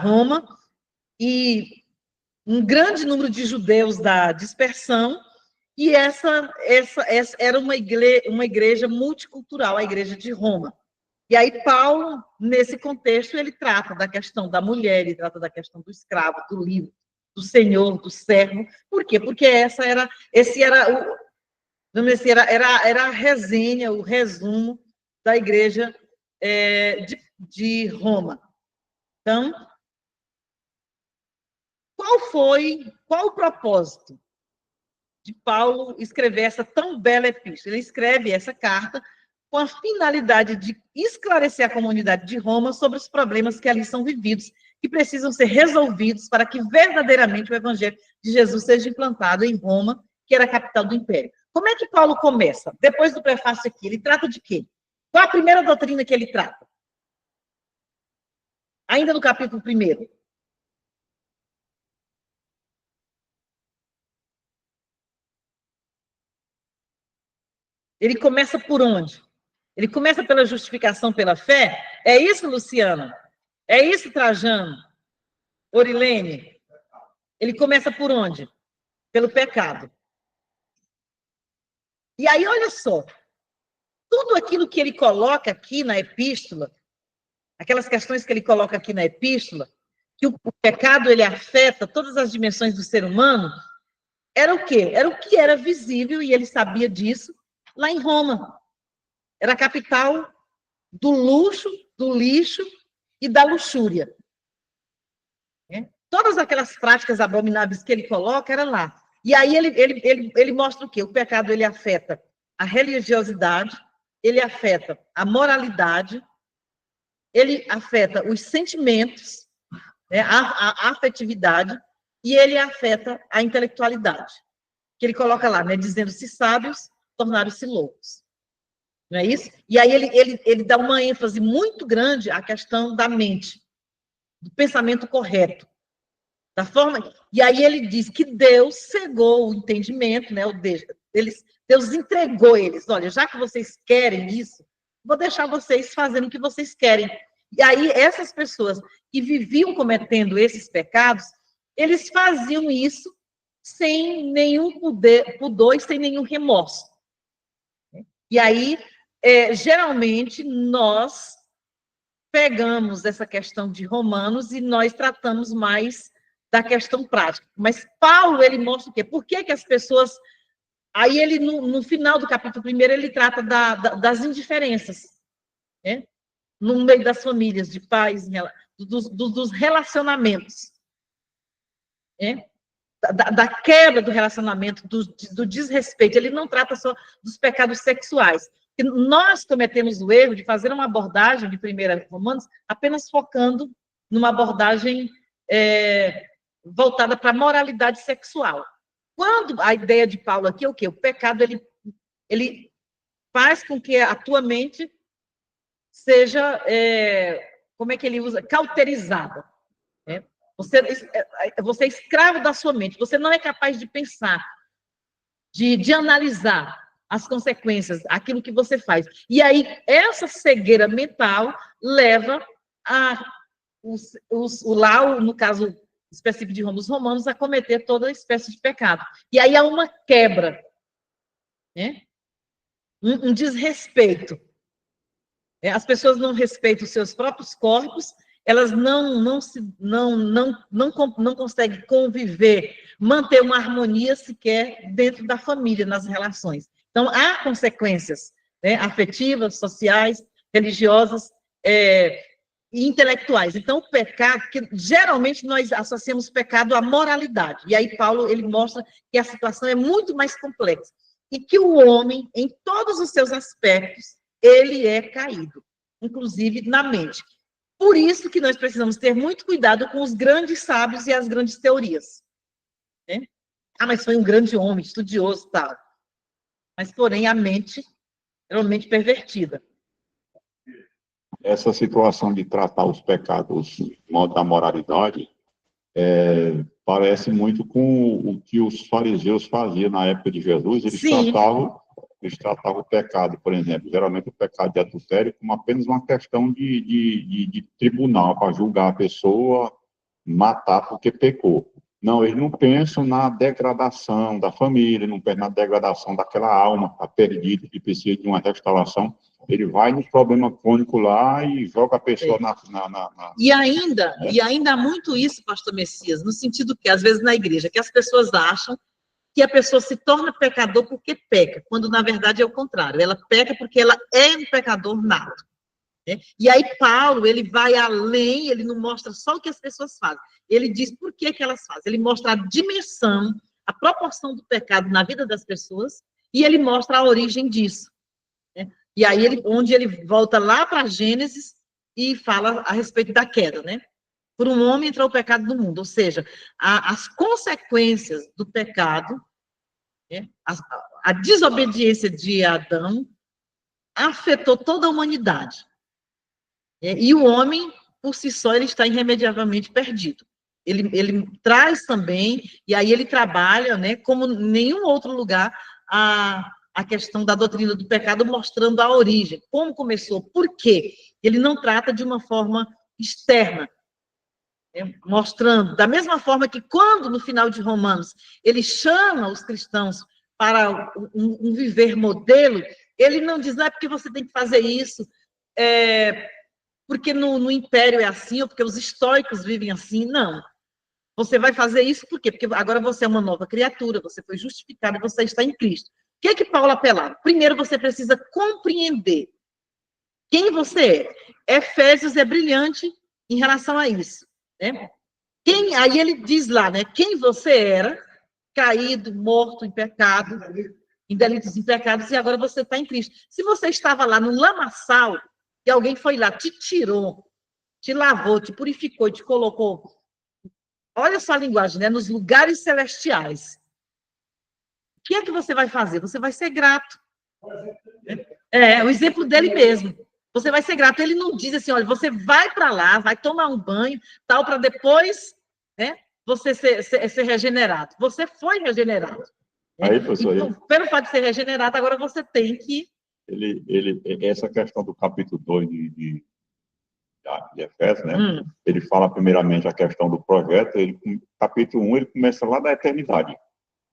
Roma, e um grande número de judeus da dispersão, e essa era uma igreja multicultural, a igreja de Roma. E aí Paulo, nesse contexto, ele trata da questão da mulher, ele trata da questão do escravo, do livro, do Senhor, do servo. Por quê? Porque esse era o, vamos dizer, era a resenha, o resumo da igreja de Roma. Então, qual o propósito de Paulo escrever essa tão bela epístola? Ele escreve essa carta com a finalidade de esclarecer a comunidade de Roma sobre os problemas que ali são vividos, que precisam ser resolvidos para que verdadeiramente o evangelho de Jesus seja implantado em Roma, que era a capital do império. Como é que Paulo começa? Depois do prefácio aqui, ele trata de quê? Qual a primeira doutrina que ele trata? Ainda no capítulo 1. Ele começa por onde? Ele começa pela justificação pela fé? É isso, Luciano? É isso, Trajano? Orilene? Ele começa por onde? Pelo pecado. E aí, olha só, tudo aquilo que ele coloca aqui na epístola, aquelas questões que ele coloca aqui na epístola, que o pecado ele afeta todas as dimensões do ser humano, era o quê? Era o que era visível, e ele sabia disso, lá em Roma. Era a capital do luxo, do lixo e da luxúria. Todas aquelas práticas abomináveis que ele coloca eram lá. E aí ele mostra o quê? O pecado ele afeta a religiosidade, ele afeta a moralidade, ele afeta os sentimentos, né, a afetividade, e ele afeta a intelectualidade. Que ele coloca lá, né, dizendo-se sábios, tornaram-se loucos. Não é isso? E aí ele dá uma ênfase muito grande à questão da mente, do pensamento correto. Da forma, e aí ele diz que Deus cegou o entendimento, né? Deus entregou eles. Olha, já que vocês querem isso, vou deixar vocês fazendo o que vocês querem. E aí essas pessoas que viviam cometendo esses pecados, eles faziam isso sem nenhum pudor e sem nenhum remorso. E aí, geralmente, nós pegamos essa questão de Romanos e nós tratamos mais da questão prática. Mas Paulo, ele mostra o quê? Por que as pessoas... Aí ele, no final do capítulo 1, ele trata das indiferenças, né? No meio das famílias, de pais, dos relacionamentos, né? Da quebra do relacionamento, do desrespeito. Ele não trata só dos pecados sexuais. Nós cometemos o erro de fazer uma abordagem de 1 Romanos apenas focando numa abordagem voltada para a moralidade sexual. Quando a ideia de Paulo aqui é o quê? O pecado, ele faz com que a tua mente seja, como é que ele usa? Cauterizada. Né? Você é escravo da sua mente, você não é capaz de pensar, de analisar as consequências, aquilo que você faz. E aí, essa cegueira mental leva no caso específico de os romanos, a cometer toda espécie de pecado. E aí há uma quebra, né? Um desrespeito. As pessoas não respeitam os seus próprios corpos, elas não conseguem conviver, manter uma harmonia sequer dentro da família, nas relações. Então, há consequências, né, afetivas, sociais, religiosas, e intelectuais. Então, o pecado, que geralmente nós associamos pecado à moralidade. E aí Paulo, ele mostra que a situação é muito mais complexa. E que o homem, em todos os seus aspectos, ele é caído, inclusive na mente. Por isso que nós precisamos ter muito cuidado com os grandes sábios e as grandes teorias. Né? Mas foi um grande homem, estudioso e tal. Mas, porém, a mente é uma mente pervertida. Essa situação de tratar os pecados da moralidade parece muito com o que os fariseus faziam na época de Jesus. Eles tratavam o pecado, por exemplo, geralmente o pecado de adultério, como apenas uma questão de tribunal, para julgar a pessoa, matar porque pecou. Não, eles não pensam na degradação da família, não pensam na degradação daquela alma, a perdida, que precisa de uma restauração. Ele vai no problema crônico lá e joga a pessoa E ainda há muito isso, pastor Messias, no sentido que, às vezes, na igreja, que as pessoas acham que a pessoa se torna pecador porque peca, quando, na verdade, é o contrário. Ela peca porque ela é um pecador nato. Né? E aí, Paulo, ele vai além, ele não mostra só o que as pessoas fazem. Ele diz por que elas fazem. Ele mostra a dimensão, a proporção do pecado na vida das pessoas, e ele mostra a origem disso. Né? E aí, onde ele volta lá para Gênesis e fala a respeito da queda, né? Por um homem entrou o pecado no mundo, ou seja, as consequências do pecado, né? A desobediência de Adão afetou toda a humanidade. E o homem, por si só, ele está irremediavelmente perdido. Ele traz também, e aí ele trabalha, né, como nenhum outro lugar, a questão da doutrina do pecado, mostrando a origem, como começou, por quê. Ele não trata de uma forma externa, né, mostrando, da mesma forma que quando, no final de Romanos, ele chama os cristãos para um viver modelo, ele não diz, não é porque você tem que fazer isso, porque no Império é assim, ou porque os estoicos vivem assim, não. Você vai fazer isso por quê? Porque agora você é uma nova criatura, você foi justificado, você está em Cristo. O que é que Paulo apelava? Primeiro, você precisa compreender quem você é. Efésios é brilhante em relação a isso. Né? Aí ele diz lá, né? Quem você era, caído, morto em pecado, em delitos e pecados, e agora você está em Cristo. Se você estava lá no lamaçal, e alguém foi lá, te tirou, te lavou, te purificou, te colocou, olha só a linguagem, né? Nos lugares celestiais. O que é que você vai fazer? Você vai ser grato. O exemplo dele mesmo. Você vai ser grato. Ele não diz assim, olha, você vai para lá, vai tomar um banho, tal, para depois, né, você ser regenerado. Você foi regenerado. Aí, professor, então, pelo fato de ser regenerado, agora você tem que... Essa questão do capítulo 2 de Efésios, né? Ele fala primeiramente a questão do projeto, capítulo 1, ele começa lá da eternidade.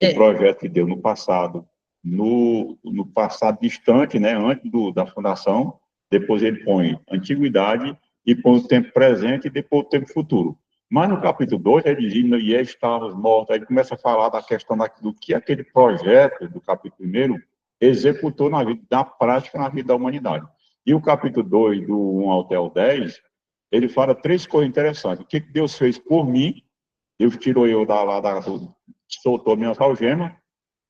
O projeto que deu no passado, no passado distante, né? Antes da fundação, depois ele põe antiguidade e põe o tempo presente e depois o tempo futuro. Mas no capítulo 2, ele diz, e estávamos mortos, aí ele começa a falar da questão do que aquele projeto do capítulo 1 executou na prática na vida da humanidade. E o capítulo 2, do 1 até o 10, ele fala 3 coisas interessantes. O que Deus fez por mim, Deus tirou eu soltou minhas algemas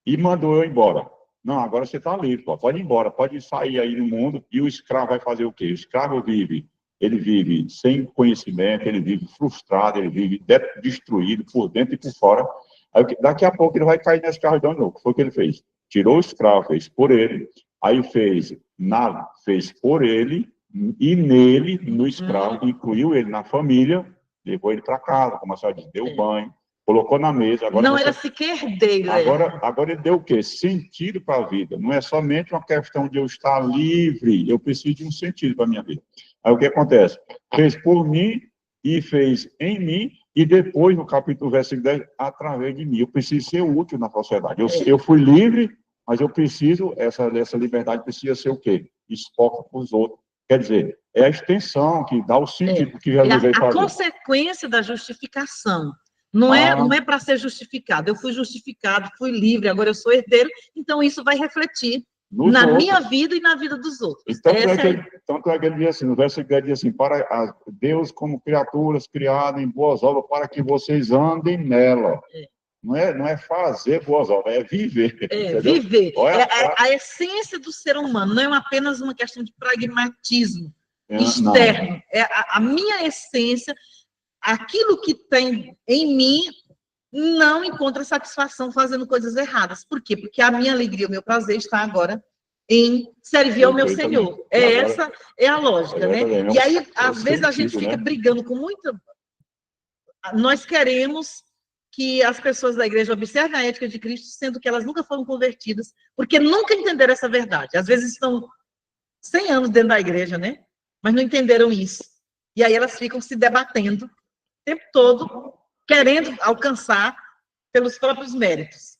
e mandou eu embora. Não, agora você está livre, pode ir embora, pode sair aí no mundo, e o escravo vai fazer o quê? O escravo ele vive sem conhecimento, ele vive frustrado, ele vive destruído por dentro e por fora. Aí, daqui a pouco ele vai cair na escravidão de novo. O que foi que ele fez? Tirou o escravo, fez por ele, aí fez por ele, e nele, no escravo, incluiu ele na família, levou ele para casa, como a senhora disse, deu banho, colocou na mesa. Agora não era sequer herdeiro. Agora ele deu o quê? Sentido para a vida. Não é somente uma questão de eu estar livre, eu preciso de um sentido para a minha vida. Aí o que acontece? Fez por mim e fez em mim, e depois, no capítulo versículo 10, através de mim. Eu preciso ser útil na sociedade. Eu fui livre, mas eu preciso, essa liberdade precisa ser o quê? Exposta para os outros. Quer dizer, é a extensão que dá o sentido que Jesus veio fazer. A consequência da justificação. Não é para ser justificado. Eu fui justificado, fui livre, agora eu sou herdeiro, então isso vai refletir na minha vida e na vida dos outros. Tanto é que ele diz assim, no verso que ele diz assim, para Deus como criaturas criadas em boas obras, para que vocês andem nela. Não é fazer boas obras, é viver. Viver. A essência do ser humano, não é apenas uma questão de pragmatismo externo. Não. É a minha essência, aquilo que tem em mim não encontra satisfação fazendo coisas erradas. Por quê? Porque a minha alegria, o meu prazer está agora em servir ao meu Senhor. Essa é a lógica, né? E aí, às vezes, a gente fica brigando com muita... Nós queremos que as pessoas da igreja observem a ética de Cristo, sendo que elas nunca foram convertidas, porque nunca entenderam essa verdade. Às vezes estão 100 anos dentro da igreja, né? Mas não entenderam isso. E aí elas ficam se debatendo o tempo todo, querendo alcançar pelos próprios méritos.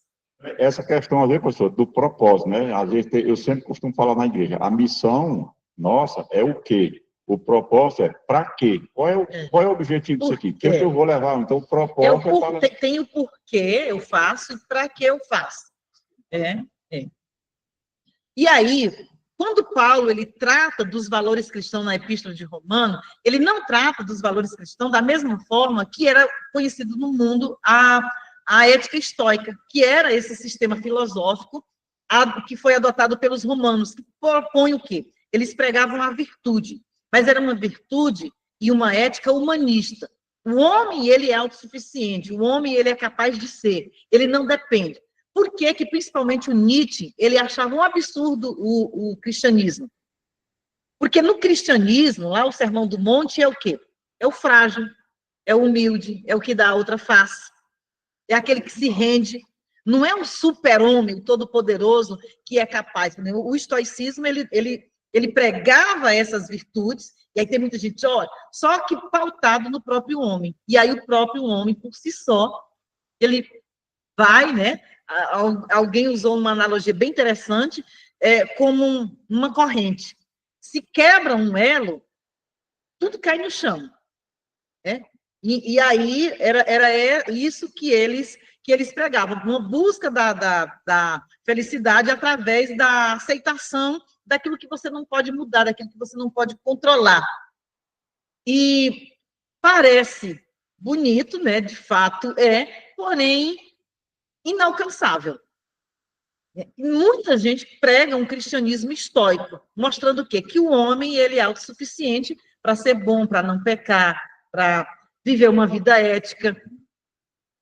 Essa questão ali, professor, do propósito, né? Às vezes eu sempre costumo falar na igreja, a missão nossa é o quê? O propósito é para quê? Qual é o objetivo disso aqui? O que é que eu vou levar? Então, o propósito é para... Tem o porquê eu faço e para que eu faço. É. E aí, quando Paulo ele trata dos valores cristãos na Epístola de Romano, ele não trata dos valores cristãos da mesma forma que era conhecido no mundo a ética estoica, que era esse sistema filosófico que foi adotado pelos romanos, que propõe o quê? Eles pregavam a virtude, mas era uma virtude e uma ética humanista. O homem, ele é autossuficiente, o homem, ele é capaz de ser, ele não depende. Por que que, principalmente, o Nietzsche, ele achava um absurdo o cristianismo? Porque no cristianismo, lá o Sermão do Monte é o quê? É o frágil, é o humilde, é o que dá a outra face, é aquele que se rende. Não é um super-homem, o todo-poderoso, que é capaz. O estoicismo, ele pregava essas virtudes, e aí tem muita gente, olha, só que pautado no próprio homem. E aí o próprio homem, por si só, ele vai, né? Alguém usou uma analogia bem interessante, como uma corrente. Se quebra um elo, tudo cai no chão. Né? E aí era isso que eles pregavam, uma busca da felicidade através da aceitação daquilo que você não pode mudar, daquilo que você não pode controlar. E parece bonito, né? De fato porém inalcançável. Muita gente prega um cristianismo estoico, mostrando o quê? Que o homem ele é autossuficiente para ser bom, para não pecar, para viver uma vida ética.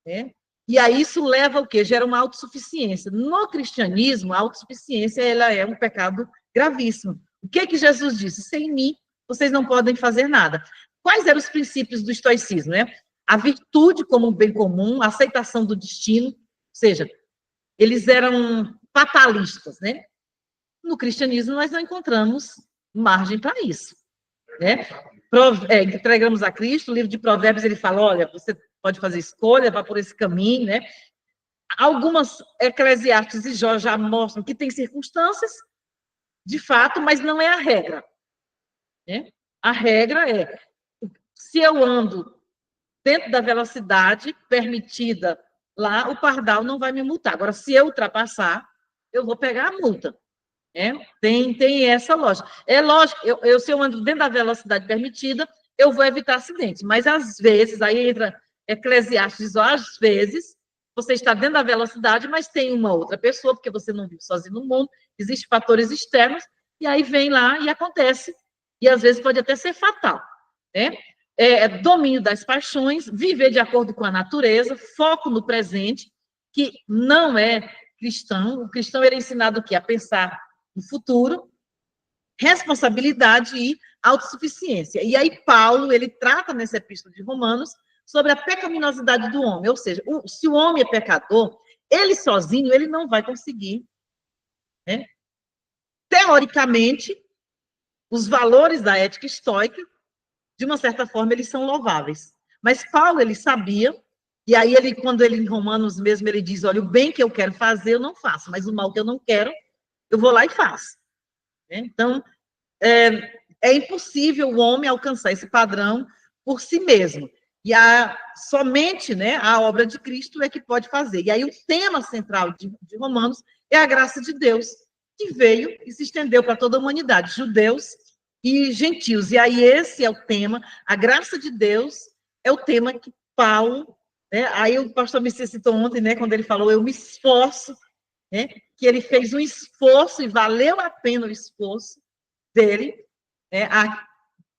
Né? E aí isso leva ao quê? Gera uma autossuficiência. No cristianismo, a autossuficiência ela é um pecado gravíssimo. O que que Jesus disse? Sem mim, vocês não podem fazer nada. Quais eram os princípios do estoicismo? Né? A virtude como um bem comum, a aceitação do destino, ou seja, eles eram fatalistas, né? No cristianismo, nós não encontramos margem para isso, né? Entregamos a Cristo, o livro de Provérbios, ele fala, olha, você pode fazer escolha, vá por esse caminho, né? Algumas Eclesiastes e Jó já mostram que tem circunstâncias, de fato, mas não é a regra, né? A regra é, se eu ando dentro da velocidade permitida lá, o pardal não vai me multar. Agora, se eu ultrapassar, eu vou pegar a multa. Tem essa lógica. É lógico, se eu ando dentro da velocidade permitida, eu vou evitar acidentes. Mas, às vezes, aí entra Eclesiastes, às vezes, você está dentro da velocidade, mas tem uma outra pessoa, porque você não vive sozinho no mundo, existem fatores externos, e aí vem lá e acontece. E, às vezes, pode até ser fatal. Né? Domínio das paixões, viver de acordo com a natureza, foco no presente, que não é cristão. O cristão era ensinado o quê? A pensar no futuro, responsabilidade e autossuficiência. E aí Paulo, ele trata nessa epístola de Romanos sobre a pecaminosidade do homem, ou seja, se o homem é pecador, ele sozinho, ele não vai conseguir. Né? Teoricamente, os valores da ética estoica, de uma certa forma, eles são louváveis. Mas Paulo, ele sabia, e aí quando ele em Romanos mesmo, ele diz, olha, o bem que eu quero fazer, eu não faço, mas o mal que eu não quero, eu vou lá e faço. Então, é impossível o homem alcançar esse padrão por si mesmo. E somente, né, a obra de Cristo é que pode fazer. E aí o tema central de Romanos é a graça de Deus, que veio e se estendeu para toda a humanidade, judeus e gentios. E aí esse é o tema, a graça de Deus é o tema que Paulo, né, aí o pastor me citou ontem, né, quando ele falou, eu me esforço, né, que ele fez um esforço e valeu a pena o esforço dele, né,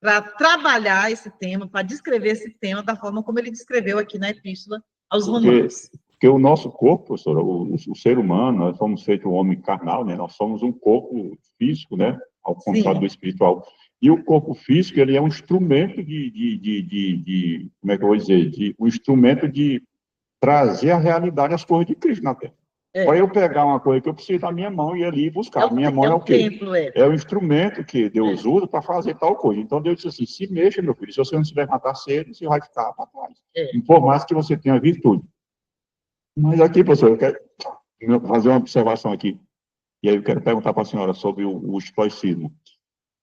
para trabalhar esse tema, para descrever esse tema da forma como ele descreveu aqui na Epístola aos Romanos. Porque o nosso corpo, professora, o ser humano, nós somos feitos um homem carnal, né? Nós somos um corpo físico, né? Ao contrário do espiritual. E o corpo físico, ele é um instrumento como é que eu vou dizer? Um instrumento de trazer à realidade as coisas de Cristo na Terra. Para eu pegar uma coisa que eu preciso da minha mão e ir ali buscar. A minha mão é o quê? Templo, é o instrumento que Deus usa para fazer tal coisa. Então Deus disse assim, se mexa, meu filho, se você não se levantar cedo, você vai ficar para trás. Por mais que você tenha virtude. Mas aqui, professor, eu quero fazer uma observação aqui. E aí eu quero perguntar para a senhora sobre o estoicismo.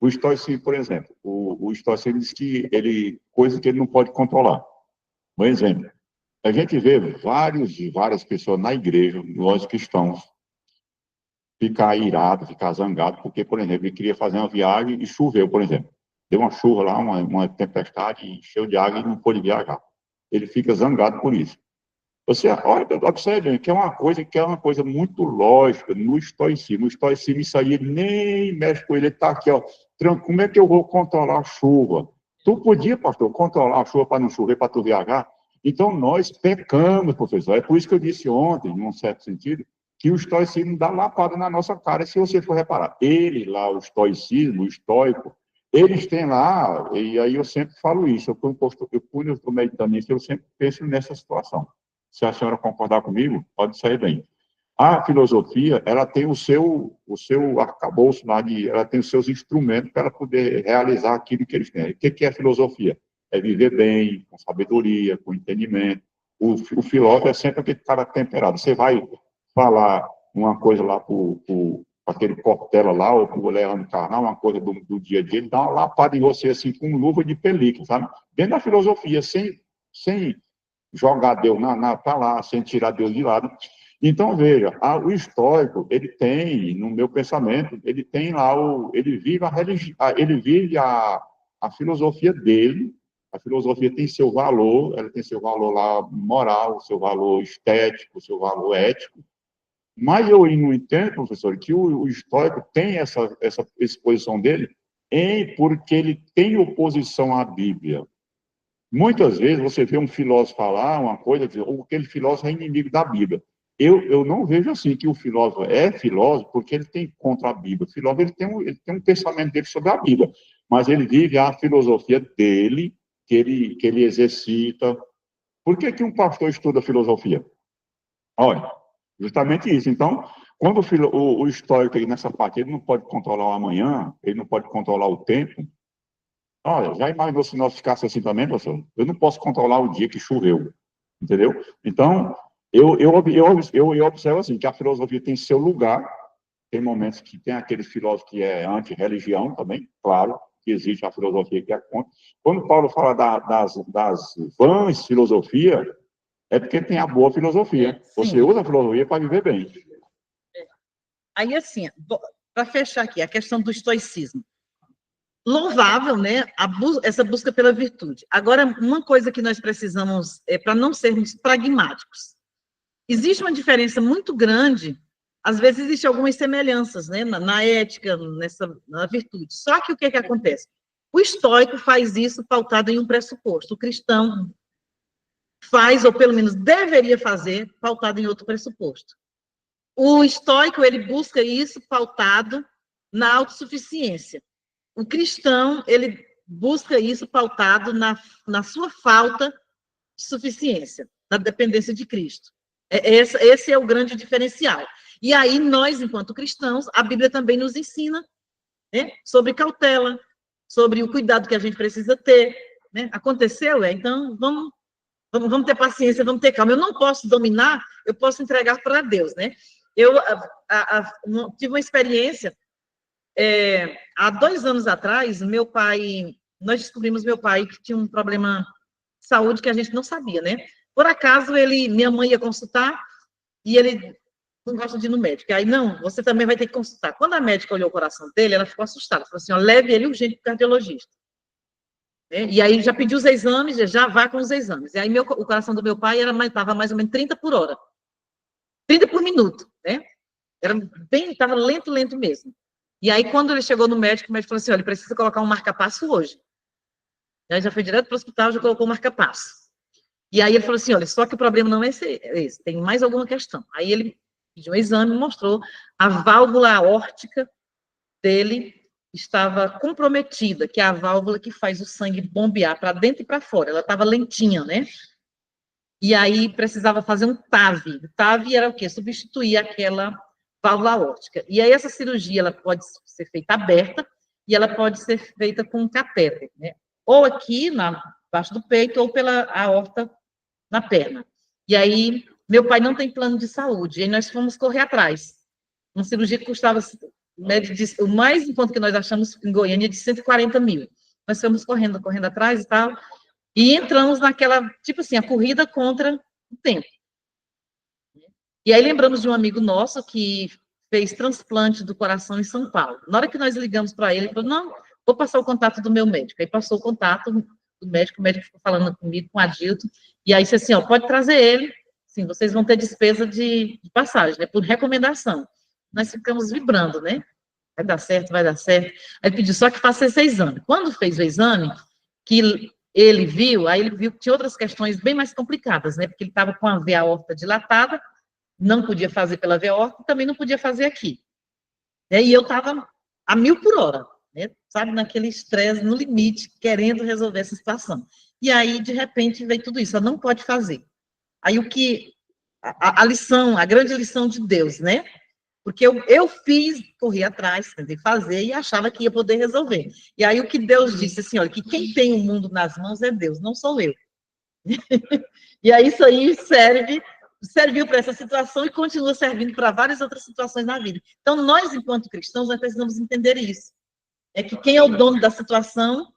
O estoicismo, por exemplo, o estoicismo diz que coisa que ele não pode controlar. Um exemplo, a gente vê várias pessoas na igreja, nós cristãos, ficar irado, ficar zangado, porque, por exemplo, ele queria fazer uma viagem e choveu, por exemplo. Deu uma chuva lá, uma tempestade, encheu de água e não pôde viajar. Ele fica zangado por isso. Você olha, observe que é uma coisa muito lógica no estoicismo. O estoicismo, isso aí, ele nem mexe com ele está aqui, ó. Como é que eu vou controlar a chuva? Tu podia, pastor, controlar a chuva para não chover, para tu viajar? Então, nós pecamos, professor. É por isso que eu disse ontem, num certo sentido, que o estoicismo dá lapada na nossa cara, se você for reparar. Ele lá, o estoicismo, o estoico, eles têm lá, e aí eu sempre falo isso, quando eu estou meditando nisso, eu sempre penso nessa situação. Se a senhora concordar comigo, pode sair bem. A filosofia, ela tem o seu arcabouço lá, ela tem os seus instrumentos para poder realizar aquilo que eles têm. O que é filosofia? É viver bem, com sabedoria, com entendimento. O filósofo é sempre aquele cara temperado. Você vai falar uma coisa lá para aquele Cortella lá, ou para o Leandro Carnal, uma coisa do dia a dia, ele dá uma lapada em você, assim, com luva de pelica, sabe? Dentro da filosofia, sem jogar Deus para lá, sem tirar Deus de lado. Então, veja, o estoico, ele tem, no meu pensamento, ele tem lá, ele vive a filosofia dele, a filosofia tem seu valor, ela tem seu valor lá moral, seu valor estético, seu valor ético, mas eu não entendo, professor, que o estoico tem essa exposição dele porque ele tem oposição à Bíblia. Muitas vezes você vê um filósofo falar uma coisa, ou aquele filósofo é inimigo da Bíblia. Eu não vejo assim que o filósofo é filósofo porque ele tem contra a Bíblia. O filósofo ele tem um pensamento dele sobre a Bíblia, mas ele vive a filosofia dele, que ele exercita. Por que um pastor estuda filosofia? Olha, justamente isso. Então, quando o estoico, nessa parte, ele não pode controlar o amanhã, ele não pode controlar o tempo. Olha, já imaginou se nós ficássemos assim também, professor? Eu não posso controlar o dia que choveu, entendeu? Então, eu observo assim, que a filosofia tem seu lugar, tem momentos que tem aquele filósofo que é anti-religião também, claro, que existe a filosofia que é contra. Quando Paulo fala das vãs filosofias, é porque tem a boa filosofia. Você usa a filosofia para viver bem. Aí, assim, para fechar aqui, a questão do estoicismo. Louvável, né, essa busca pela virtude. Agora, uma coisa que nós precisamos, para não sermos pragmáticos, existe uma diferença muito grande, às vezes existem algumas semelhanças, né, na ética, na virtude. Só que o que acontece? O estoico faz isso pautado em um pressuposto, o cristão faz, ou pelo menos deveria fazer, pautado em outro pressuposto. O estoico, ele busca isso pautado na autossuficiência. O cristão, ele busca isso pautado na sua falta de suficiência, na dependência de Cristo. Esse é o grande diferencial. E aí, nós, enquanto cristãos, a Bíblia também nos ensina, né, sobre cautela, sobre o cuidado que a gente precisa ter. Né? Aconteceu? Então, vamos ter paciência, vamos ter calma. Eu não posso dominar, eu posso entregar para Deus. Né? Eu tive uma experiência. Há 2 anos atrás, nós descobrimos meu pai que tinha um problema de saúde que a gente não sabia, né? Por acaso, minha mãe ia consultar e ele não gosta de ir no médico. Aí, não, você também vai ter que consultar. Quando a médica olhou o coração dele, ela ficou assustada. Falou assim, ó, leve ele urgente para o cardiologista. E aí, já pediu os exames, já vá com os exames. E aí, o coração do meu pai estava mais ou menos 30 por hora. 30 por minuto, né? Estava lento mesmo. E aí, quando ele chegou no médico, o médico falou assim, olha, ele precisa colocar um marca-passo hoje. Aí já foi direto para o hospital, já colocou o marca-passo. E aí ele falou assim, olha, só que o problema não é esse, tem mais alguma questão. Aí ele pediu um exame e mostrou a válvula aórtica dele estava comprometida, que é a válvula que faz o sangue bombear para dentro e para fora. Ela estava lentinha, né? E aí precisava fazer um TAV. O TAV era o quê? Substituir aquela válvula aórtica. E aí essa cirurgia, ela pode ser feita aberta e ela pode ser feita com um catéter, né? Ou aqui, embaixo do peito, ou pela aorta na perna. E aí Meu pai não tem plano de saúde, e aí nós fomos correr atrás. Uma cirurgia que custava, né, o mais em conta que nós achamos em Goiânia é de 140 mil. Nós fomos correndo atrás e tal, e entramos naquela, tipo assim, a corrida contra o tempo. E aí lembramos de um amigo nosso que fez transplante do coração em São Paulo. Na hora que nós ligamos para ele, ele falou, não, vou passar o contato do meu médico. Aí passou o contato do médico, o médico ficou falando comigo, com o Adilto, e aí disse assim, ó, pode trazer ele, sim, vocês vão ter despesa de passagem, né, por recomendação. Nós ficamos vibrando, né? Vai dar certo, vai dar certo. Aí ele pediu só que faça esse exame. Quando fez o exame, que ele viu, aí ele viu que tinha outras questões bem mais complicadas, né? Porque ele estava com a veia aorta dilatada, não podia fazer pela veia aorta, também não podia fazer aqui. E eu estava a 1000 por hora, né? Sabe, naquele estresse, no limite, querendo resolver essa situação. E aí, de repente, veio tudo isso, ela não pode fazer. Aí o que, a lição, a grande lição de Deus, né? Porque eu fiz, corri atrás, tentei fazer e achava que ia poder resolver. E aí o que Deus disse assim, olha, que quem tem o mundo nas mãos é Deus, não sou eu. E aí isso aí serviu para essa situação e continua servindo para várias outras situações na vida. Então, nós, enquanto cristãos, nós precisamos entender isso. É que quem é o dono da situação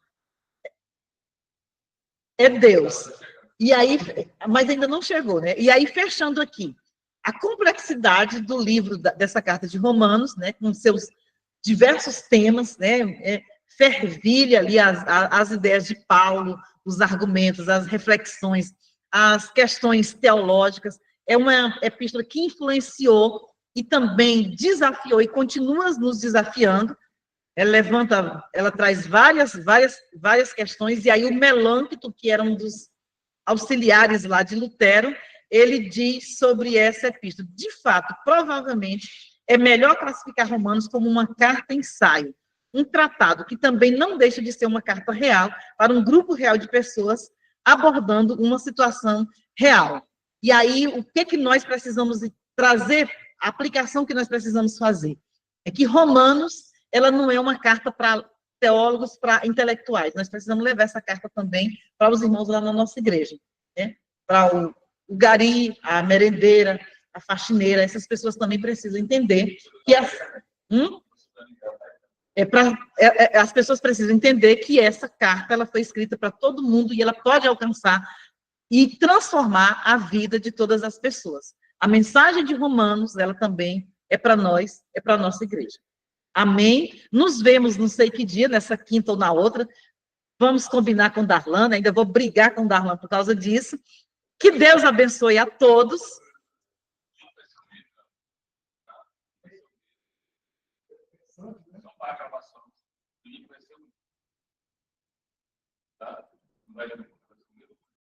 é Deus. E aí, mas ainda não chegou, né? E aí, fechando aqui, a complexidade do livro, dessa carta de Romanos, né, com seus diversos temas, né, fervilha ali as ideias de Paulo, os argumentos, as reflexões, as questões teológicas. É uma epístola que influenciou e também desafiou e continua nos desafiando. Ela traz várias questões, e aí o Melâncto, que era um dos auxiliares lá de Lutero, ele diz sobre essa epístola. De fato, provavelmente, é melhor classificar Romanos como uma carta-ensaio, um tratado que também não deixa de ser uma carta real para um grupo real de pessoas abordando uma situação real. E aí, o que nós precisamos trazer, a aplicação que nós precisamos fazer? É que Romanos, ela não é uma carta para teólogos, para intelectuais. Nós precisamos levar essa carta também para os irmãos lá na nossa igreja, né? Para o gari, a merendeira, a faxineira, essas pessoas também precisam entender que as pessoas precisam entender que essa carta ela foi escrita para todo mundo e ela pode alcançar e transformar a vida de todas as pessoas. A mensagem de Romanos, ela também é para nós, é para a nossa igreja. Amém? Nos vemos, não sei que dia, nessa quinta ou na outra. Vamos combinar com Darlan, ainda vou brigar com Darlan por causa disso. Que Deus abençoe a todos. Tá?